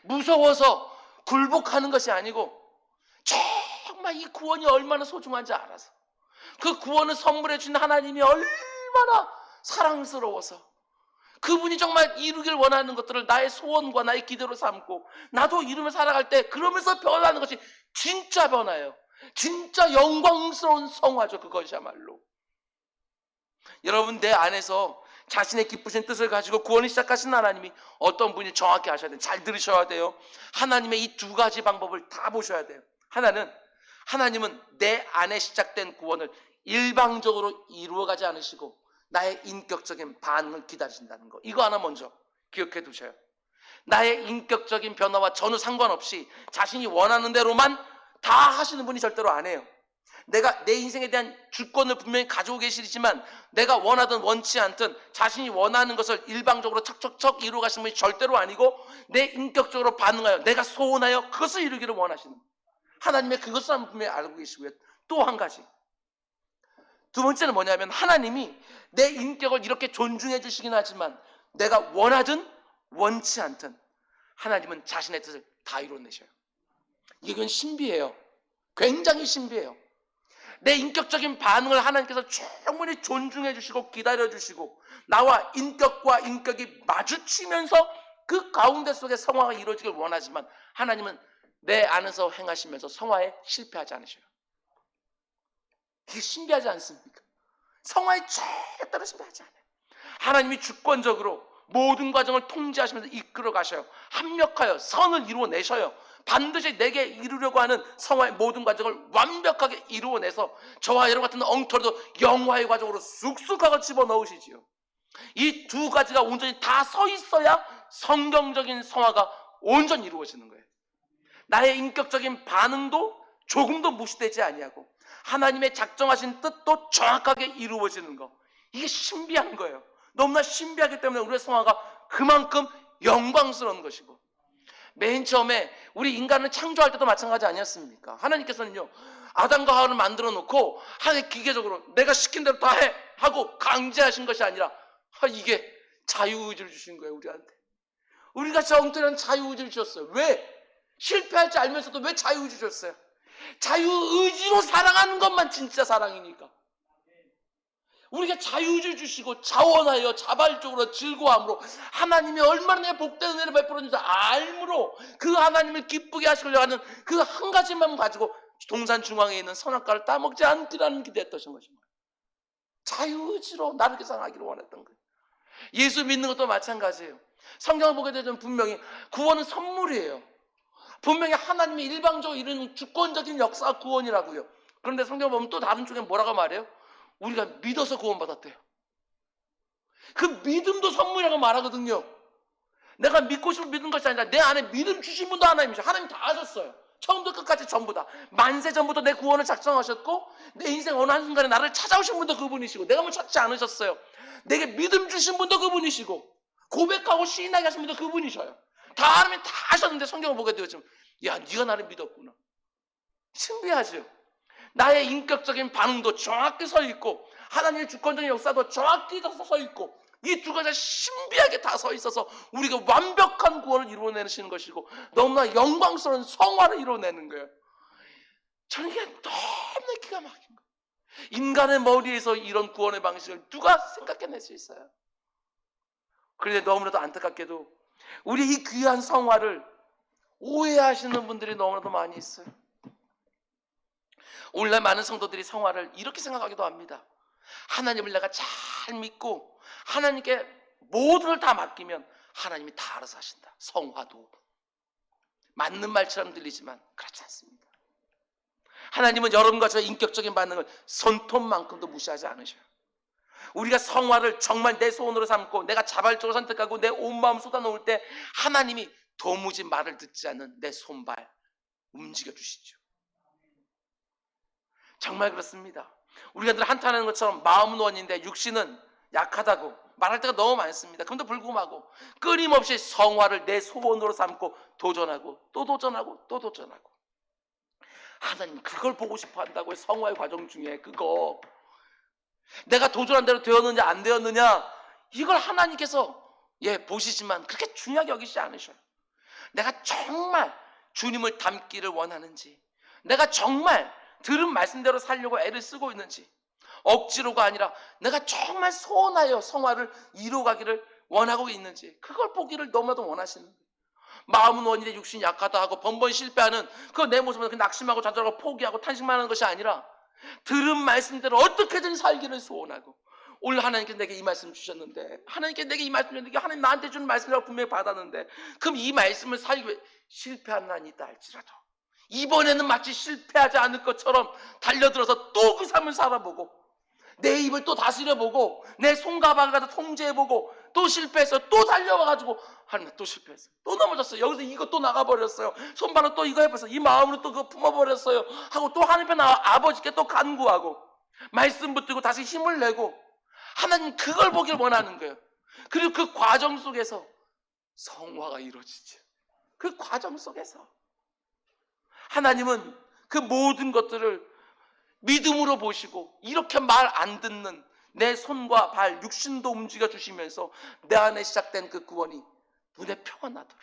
무서워서 굴복하는 것이 아니고 정말 이 구원이 얼마나 소중한지 알아서, 그 구원을 선물해 준 하나님이 얼마나 사랑스러워서 그분이 정말 이루길 원하는 것들을 나의 소원과 나의 기대로 삼고 나도 이루며 살아갈 때 그러면서 변하는 것이 진짜 변화예요. 진짜 영광스러운 성화죠. 그것이야말로. 여러분, 내 안에서 자신의 기쁘신 뜻을 가지고 구원을 시작하신 하나님이 어떤 분이 정확히 아셔야 돼요. 잘 들으셔야 돼요. 하나님의 이 두 가지 방법을 다 보셔야 돼요. 하나님은 내 안에 시작된 구원을 일방적으로 이루어가지 않으시고 나의 인격적인 반응을 기다리신다는 거, 이거 하나 먼저 기억해 두셔요. 나의 인격적인 변화와 전혀 상관없이 자신이 원하는 대로만 다 하시는 분이 절대로 안 해요. 내가 내 인생에 대한 주권을 분명히 가지고 계시지만 내가 원하든 원치 않든 자신이 원하는 것을 일방적으로 척척척 이루어 가시는 분이 절대로 아니고, 내 인격적으로 반응하여 내가 소원하여 그것을 이루기를 원하시는 하나님의 그것을 분명히 알고 계시고요. 또 한 가지, 두 번째는 뭐냐면, 하나님이 내 인격을 이렇게 존중해 주시긴 하지만 내가 원하든 원치 않든 하나님은 자신의 뜻을 다 이뤄내셔요. 이건 신비해요. 굉장히 신비해요. 내 인격적인 반응을 하나님께서 충분히 존중해 주시고 기다려 주시고 나와 인격과 인격이 마주치면서 그 가운데 속에 성화가 이루어지길 원하지만 하나님은 내 안에서 행하시면서 성화에 실패하지 않으셔요. 이게 신비하지 않습니까? 성화에 절대로 실패하지 않아요. 하나님이 주권적으로 모든 과정을 통제하시면서 이끌어 가셔요. 합력하여 선을 이루어내셔요. 반드시 내게 이루려고 하는 성화의 모든 과정을 완벽하게 이루어내서 저와 여러분 같은 엉터리도 영화의 과정으로 쑥쑥하게 집어넣으시지요. 이 두 가지가 온전히 다 서 있어야 성경적인 성화가 온전히 이루어지는 거예요. 나의 인격적인 반응도 조금도 무시되지 아니하고 하나님의 작정하신 뜻도 정확하게 이루어지는 거, 이게 신비한 거예요. 너무나 신비하기 때문에 우리의 성화가 그만큼 영광스러운 것이고, 맨 처음에 우리 인간을 창조할 때도 마찬가지 아니었습니까? 하나님께서는요, 아담과 하와를 만들어 놓고 하나님 기계적으로 내가 시킨 대로 다 해 하고 강제하신 것이 아니라 이게 자유의지를 주신 거예요. 우리가 저 엉터리한 자유의지를 주셨어요. 왜? 실패할지 알면서도 왜 자유의지 주셨어요? 자유의지로 사랑하는 것만 진짜 사랑이니까. 우리가 자유의지를 주시고 자원하여 자발적으로 즐거움으로 하나님이 얼마나 내 복된 은혜를 베풀어 주는지 알므로 그 하나님을 기쁘게 하시려고 하는 그 한 가지만 가지고 동산 중앙에 있는 선악과를 따먹지 않기라는 기대했던 것입니다. 자유의지로 나를 계산하기를 원했던 거예요. 예수 믿는 것도 마찬가지예요. 성경을 보게 되면 분명히 구원은 선물이에요. 분명히 하나님이 일방적으로 이루는 주권적인 역사 구원이라고요. 그런데 성경을 보면 또 다른 쪽에 뭐라고 말해요? 우리가 믿어서 구원받았대요. 그 믿음도 선물이라고 말하거든요. 내가 믿고 싶은 믿는 것이 아니라 내 안에 믿음 주신 분도 하나님이셔. 하나님 다 하셨어요. 처음부터 끝까지 전부 다. 만세 전부터 내 구원을 작정하셨고 내 인생 어느 한순간에 나를 찾아오신 분도 그분이시고 내가 뭐 찾지 않으셨어요. 내게 믿음 주신 분도 그분이시고 고백하고 시인하게 하신 분도 그분이셔요. 다 하나님 다 하셨는데 성경을 보게 되어지면 야, 네가 나를 믿었구나. 신비하죠. 나의 인격적인 반응도 정확히 서 있고 하나님의 주권적인 역사도 정확히 서 있고 이 두 가지가 신비하게 다 서 있어서 우리가 완벽한 구원을 이루어내시는 것이고 너무나 영광스러운 성화를 이루어내는 거예요. 저는 이게 너무나 기가 막힌 거예요. 인간의 머리에서 이런 구원의 방식을 누가 생각해낼 수 있어요? 그런데 너무나도 안타깝게도 우리 이 귀한 성화를 오해하시는 분들이 너무나도 많이 있어요. 오늘날 많은 성도들이 성화를 이렇게 생각하기도 합니다. 하나님을 내가 잘 믿고 하나님께 모든 걸 다 맡기면 하나님이 다 알아서 하신다. 성화도 맞는 말처럼 들리지만 그렇지 않습니다. 하나님은 여러분과 저의 인격적인 반응을 손톱만큼도 무시하지 않으셔요. 우리가 성화를 정말 내 소원으로 삼고 내가 자발적으로 선택하고 내 온 마음 쏟아놓을 때 하나님이 도무지 말을 듣지 않는 내 손발 움직여 주시죠. 정말 그렇습니다. 우리가 늘 한탄하는 것처럼 마음은 원인데 육신은 약하다고 말할 때가 너무 많습니다. 그럼에도 불구하고 끊임없이 성화를 내 소원으로 삼고 도전하고 또 도전하고 또 도전하고 하나님 그걸 보고 싶어 한다고요. 성화의 과정 중에 그거 내가 도전한 대로 되었느냐 안 되었느냐 이걸 하나님께서 보시지만 그렇게 중요하게 여기지 않으셔요. 내가 정말 주님을 닮기를 원하는지 내가 정말 들은 말씀대로 살려고 애를 쓰고 있는지 억지로가 아니라 내가 정말 소원하여 성화를 이루어가기를 원하고 있는지 그걸 보기를 너무나도 원하시는 거예요. 마음은 원인데 육신이 약하다 하고 번번 실패하는 그 내 모습은 낙심하고 좌절하고 포기하고 탄식만 하는 것이 아니라 들은 말씀대로 어떻게든 살기를 소원하고 오늘 하나님께서 내게 이 말씀 주셨는데 하나님께 내게 이 말씀 주셨는데 하나님 나한테 주는 말씀이라고 분명히 받았는데 그럼 이 말씀을 살기 위해 실패한 한이 있다 할지라도 이번에는 마치 실패하지 않을 것처럼 달려들어서 또 그 삶을 살아보고 내 입을 또 다스려보고 내 손가락을 가지고 통제해보고 또 실패했어요. 또 달려와가지고 하나님 또 실패했어요. 또 넘어졌어요. 여기서 이거 또 나가버렸어요. 손발로 또 이거 해봤어요. 이 마음으로 또 그거 품어버렸어요. 하고 또 하나님 앞에 아버지께 또 간구하고 말씀 붙들고 다시 힘을 내고 하나님 그걸 보길 원하는 거예요. 그리고 그 과정 속에서 성화가 이루어지죠. 그 과정 속에서 하나님은 그 모든 것들을 믿음으로 보시고 이렇게 말 안 듣는 내 손과 발 육신도 움직여 주시면서 내 안에 시작된 그 구원이 눈에 표가 나도록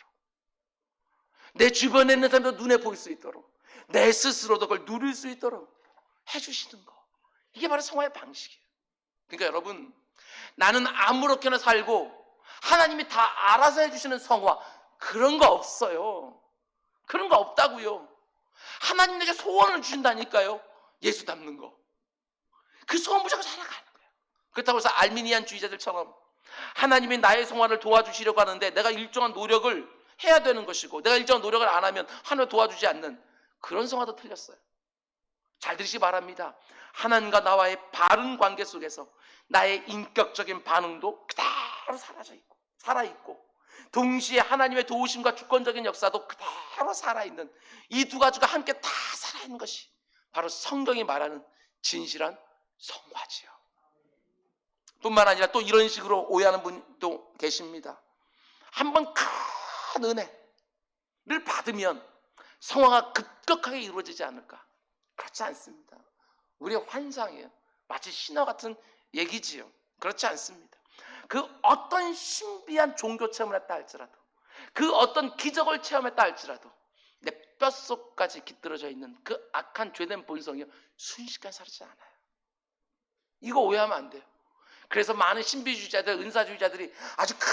내 주변에 있는 사람도 눈에 보일 수 있도록 내 스스로도 그걸 누릴 수 있도록 해주시는 거 이게 바로 성화의 방식이에요. 그러니까 여러분 나는 아무렇게나 살고 하나님이 다 알아서 해주시는 성화 그런 거 없어요. 그런 거 없다고요. 하나님 내게 소원을 주신다니까요. 예수 닮는 거. 그 소원 무조건 살아가는 거예요. 그렇다고 해서 알미니안 주의자들처럼 하나님이 나의 성화를 도와주시려고 하는데 내가 일정한 노력을 해야 되는 것이고 내가 일정한 노력을 안 하면 하나님 도와주지 않는 그런 성화도 틀렸어요. 잘 들으시기 바랍니다. 하나님과 나와의 바른 관계 속에서 나의 인격적인 반응도 그대로 살아있고 동시에 하나님의 도우심과 주권적인 역사도 그대로 살아있는 이 두 가지가 함께 다 살아있는 것이 바로 성경이 말하는 진실한 성화지요. 뿐만 아니라 또 이런 식으로 오해하는 분도 계십니다. 한번 큰 은혜를 받으면 성화가 급격하게 이루어지지 않을까? 그렇지 않습니다. 우리의 환상이에요. 마치 신화 같은 얘기지요. 그렇지 않습니다. 그 어떤 신비한 종교 체험을 했다 할지라도 그 어떤 기적을 체험했다 할지라도 내 뼛속까지 깃들어져 있는 그 악한 죄된 본성이 순식간에 사라지지 않아요. 이거 오해하면 안 돼요. 그래서 많은 신비주의자들, 은사주의자들이 아주 큰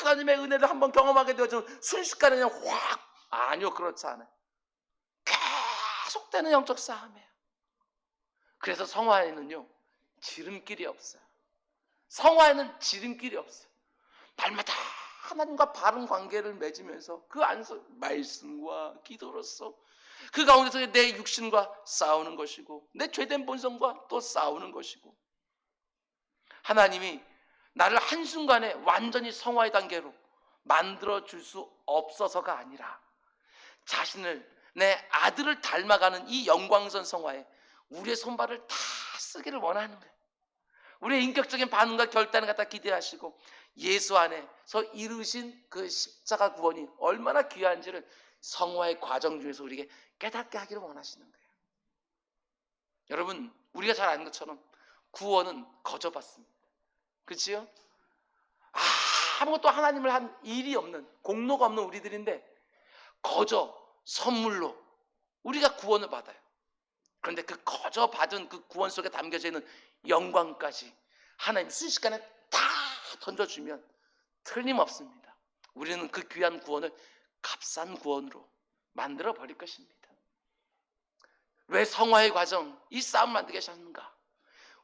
하나님의 은혜를 한번 경험하게 되어지면 순식간에 그냥 확 아니요 그렇지 않아요. 계속되는 영적 싸움이에요. 그래서 성화에는요 지름길이 없어요. 성화에는 지름길이 없어요. 날마다 하나님과 바른 관계를 맺으면서 그 안에서 말씀과 기도로서 그 가운데서 내 육신과 싸우는 것이고 내 죄된 본성과 또 싸우는 것이고 하나님이 나를 한순간에 완전히 성화의 단계로 만들어줄 수 없어서가 아니라 자신을 내 아들을 닮아가는 이 영광선 성화에 우리의 손발을 다 쓰기를 원하는 거예요. 우리의 인격적인 반응과 결단을 갖다 기대하시고 예수 안에서 이루신 그 십자가 구원이 얼마나 귀한지를 성화의 과정 중에서 우리에게 깨닫게 하기를 원하시는 거예요. 여러분, 우리가 잘 아는 것처럼 구원은 거저 받습니다. 그렇지요? 아무것도 하나님을 한 일이 없는, 공로가 없는 우리들인데 거저 선물로 우리가 구원을 받아요. 그런데 그 거저 받은 그 구원 속에 담겨져 있는 영광까지 하나님 순식간에 다 던져주면 틀림없습니다. 우리는 그 귀한 구원을 값싼 구원으로 만들어 버릴 것입니다. 왜 성화의 과정, 이 싸움 만들게 하셨는가?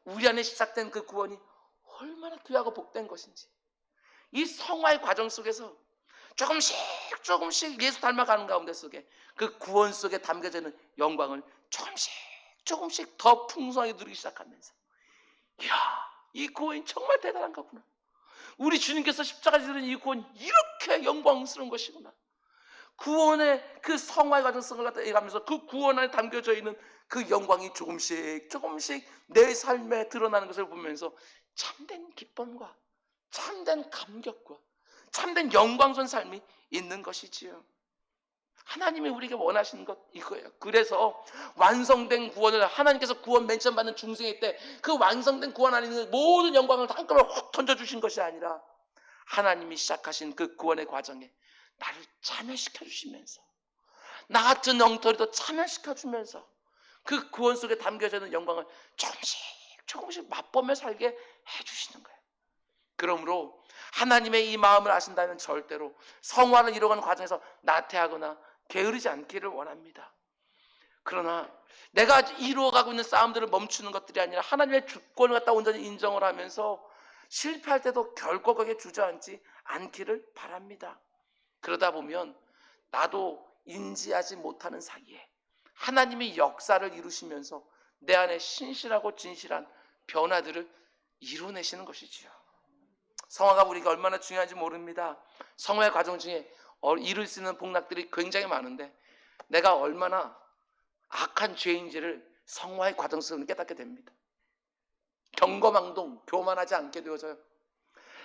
우리 안에 시작된 그 구원이 얼마나 귀하고 복된 것인지, 이 성화의 과정 속에서 조금씩 예수 닮아가는 가운데 속에 그 구원 속에 담겨져 있는 영광을 조금씩 더 풍성하게 누리기 시작하면서, 이야, 이 구원이 정말 대단한 거구나. 우리 주님께서 십자가에 지른 이 구원이 이렇게 영광스러운 것이구나. 구원의 그 성화의 과정성을 갖다 얘기하면서 그 구원 안에 담겨져 있는 그 영광이 조금씩 내 삶에 드러나는 것을 보면서 참된 기쁨과 참된 감격과 참된 영광스러운 삶이 있는 것이지요. 하나님이 우리에게 원하시는 것 이거예요. 그래서 완성된 구원을, 하나님께서 구원 맨 처음 받는 중생의 때 그 완성된 구원 안에 있는 모든 영광을 한꺼번에 확 던져주신 것이 아니라, 하나님이 시작하신 그 구원의 과정에 나를 참여시켜 주시면서, 나 같은 엉터리도 참여시켜 주면서 그 구원 속에 담겨져 있는 영광을 조금씩 맛보며 살게 해주시는 거예요. 그러므로 하나님의 이 마음을 아신다면 절대로 성화를 이루어가는 과정에서 나태하거나 게으르지 않기를 원합니다. 그러나 내가 이루어가고 있는 싸움들을 멈추는 것들이 아니라 하나님의 주권을 갖다 온전히 인정을 하면서 실패할 때도 결코 거기에 주저앉지 않기를 바랍니다. 그러다 보면 나도 인지하지 못하는 사이에 하나님이 역사를 이루시면서 내 안에 신실하고 진실한 변화들을 이루어내시는 것이지요. 성화가 우리가 얼마나 중요한지 모릅니다. 성화의 과정 중에 이룰 수 있는 복락들이 굉장히 많은데, 내가 얼마나 악한 죄인지를 성화의 과정 속에서 깨닫게 됩니다. 경거망동, 교만하지 않게 되어져요.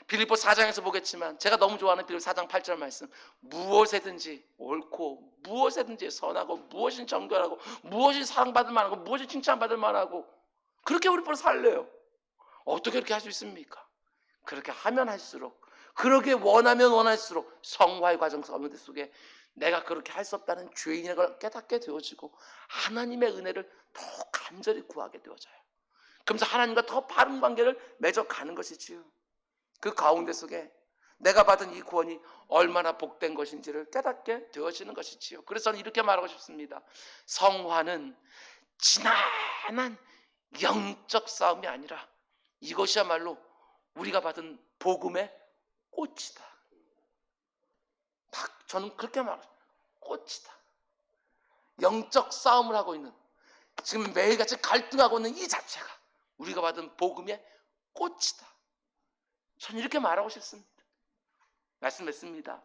빌립보 4장에서 보겠지만, 제가 너무 좋아하는 빌립보 4장 8절 말씀, 무엇에든지 옳고 무엇에든지 선하고 무엇이 정결하고 무엇이 사랑받을 만하고 무엇이 칭찬받을 만하고, 그렇게 우리 보러 살래요. 어떻게 그렇게 할 수 있습니까? 그렇게 하면 할수록, 그렇게 원하면 원할수록 성화의 과정 속에 내가 그렇게 할 수 없다는 죄인이라는 걸 깨닫게 되어지고 하나님의 은혜를 더 간절히 구하게 되어져요. 그러면서 하나님과 더 바른 관계를 맺어가는 것이지요. 그 가운데 속에 내가 받은 이 구원이 얼마나 복된 것인지를 깨닫게 되어지는 것이지요. 그래서 저는 이렇게 말하고 싶습니다. 성화는 지난한 영적 싸움이 아니라 이것이야말로 우리가 받은 복음의 꽃이다. 저는 그렇게 말해요. 꽃이다. 영적 싸움을 하고 있는, 지금 매일같이 갈등하고 있는 이 자체가 우리가 받은 복음의 꽃이다. 저는 이렇게 말하고 싶습니다. 말씀했습니다.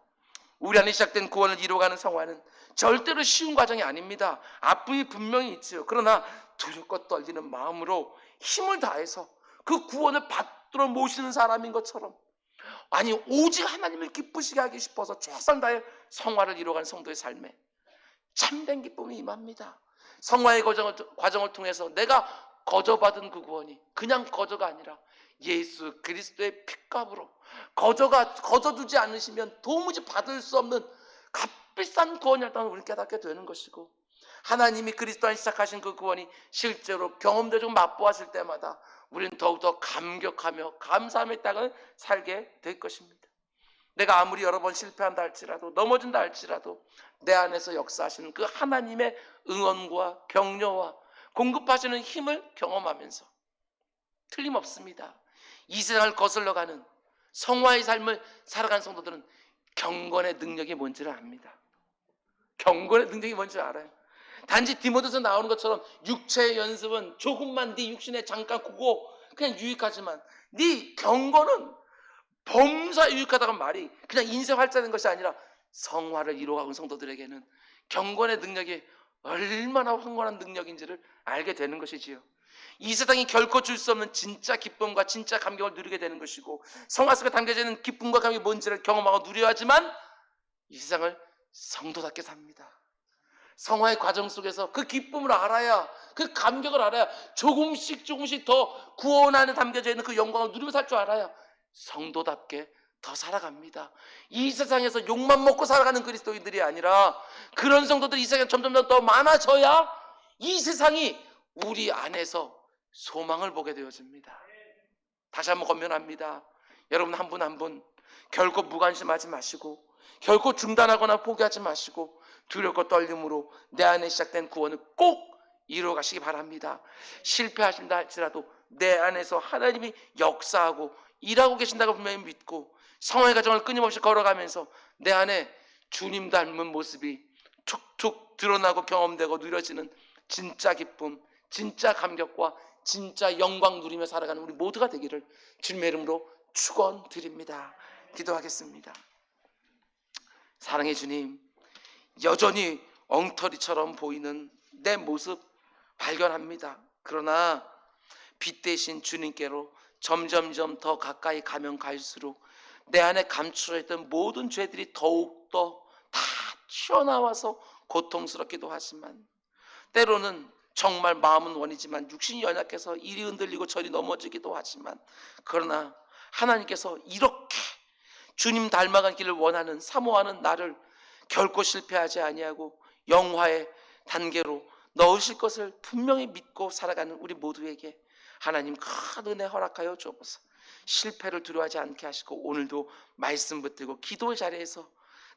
우리 안에 시작된 구원을 이루어가는 성화는 절대로 쉬운 과정이 아닙니다. 아픔이 분명히 있지요. 그러나 두렵고 떨리는 마음으로 힘을 다해서 그 구원을 받들어 모시는 사람인 것처럼, 아니 오직 하나님을 기쁘시게 하기 싶어서 최선을 다해 성화를 이루어가는 성도의 삶에 참된 기쁨이 임합니다. 성화의 과정을 통해서 내가 거저받은 그 구원이 그냥 거저가 아니라 예수 그리스도의 핏값으로 거저두지 않으시면 도무지 받을 수 없는 값비싼 구원이었다는 걸 우리는 깨닫게 되는 것이고, 하나님이 그리스도 안에 시작하신 그 구원이 실제로 경험되고 맛보았을 때마다 우리는 더욱더 감격하며 감사함의 땅을 살게 될 것입니다. 내가 아무리 여러 번 실패한다 할지라도, 넘어진다 할지라도 내 안에서 역사하시는 그 하나님의 응원과 격려와 공급하시는 힘을 경험하면서 틀림없습니다. 이 세상을 거슬러가는 성화의 삶을 살아가는 성도들은 경건의 능력이 뭔지를 압니다. 경건의 능력이 뭔지 알아요. 단지 디모데서 나오는 것처럼 육체의 연습은 조금만 네 육신에 잠깐 크고 그냥 유익하지만, 네 경건은 범사 유익하다는 말이 그냥 인생 활자된 것이 아니라 성화를 이루어가는 성도들에게는 경건의 능력이 얼마나 황홀한 능력인지를 알게 되는 것이지요. 이 세상이 결코 줄 수 없는 진짜 기쁨과 진짜 감격을 누리게 되는 것이고, 성화 속에 담겨져 있는 기쁨과 감격이 뭔지를 경험하고 누려야지만 이 세상을 성도답게 삽니다. 성화의 과정 속에서 그 기쁨을 알아야, 그 감격을 알아야, 조금씩 조금씩 더 구원 안에 담겨져 있는 그 영광을 누리며 살 줄 알아야 성도답게 더 살아갑니다. 이 세상에서 욕만 먹고 살아가는 그리스도인들이 아니라 그런 성도들이 이 세상에 점점 더 많아져야 이 세상이 우리 안에서 소망을 보게 되어집니다. 다시 한번 권면합니다. 여러분 한 분 한 분 결코 무관심하지 마시고, 결코 중단하거나 포기하지 마시고, 두렵고 떨림으로 내 안에 시작된 구원을 꼭 이루어 가시기 바랍니다. 실패하신다 할지라도 내 안에서 하나님이 역사하고 일하고 계신다고 분명히 믿고, 성화의 과정을 끊임없이 걸어가면서 내 안에 주님 닮은 모습이 툭툭 드러나고 경험되고 누려지는 진짜 기쁨, 진짜 감격과 진짜 영광 누리며 살아가는 우리 모두가 되기를 주님의 이름으로 축원드립니다. 기도하겠습니다. 사랑의 주님, 여전히 엉터리처럼 보이는 내 모습 발견합니다. 그러나 빛 대신 주님께로 점점점 더 가까이 가면 갈수록 내 안에 감추어 있던 모든 죄들이 더욱더 다 튀어나와서 고통스럽기도 하지만, 때로는 정말 마음은 원이지만 육신이 연약해서 이리 흔들리고 저리 넘어지기도 하지만, 그러나 하나님께서 이렇게 주님 닮아가기를 원하는, 사모하는 나를 결코 실패하지 아니하고 영화의 단계로 넣으실 것을 분명히 믿고 살아가는 우리 모두에게 하나님 큰 은혜 허락하여 주옵소서. 실패를 두려워하지 않게 하시고 오늘도 말씀 붙들고 기도의 자리에서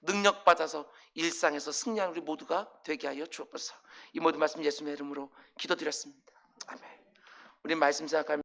능력받아서 일상에서 승리하는 우리 모두가 되게 하여 주옵소서. 이 모든 말씀 예수님의 이름으로 기도드렸습니다. 아멘. 우리 말씀 생각하면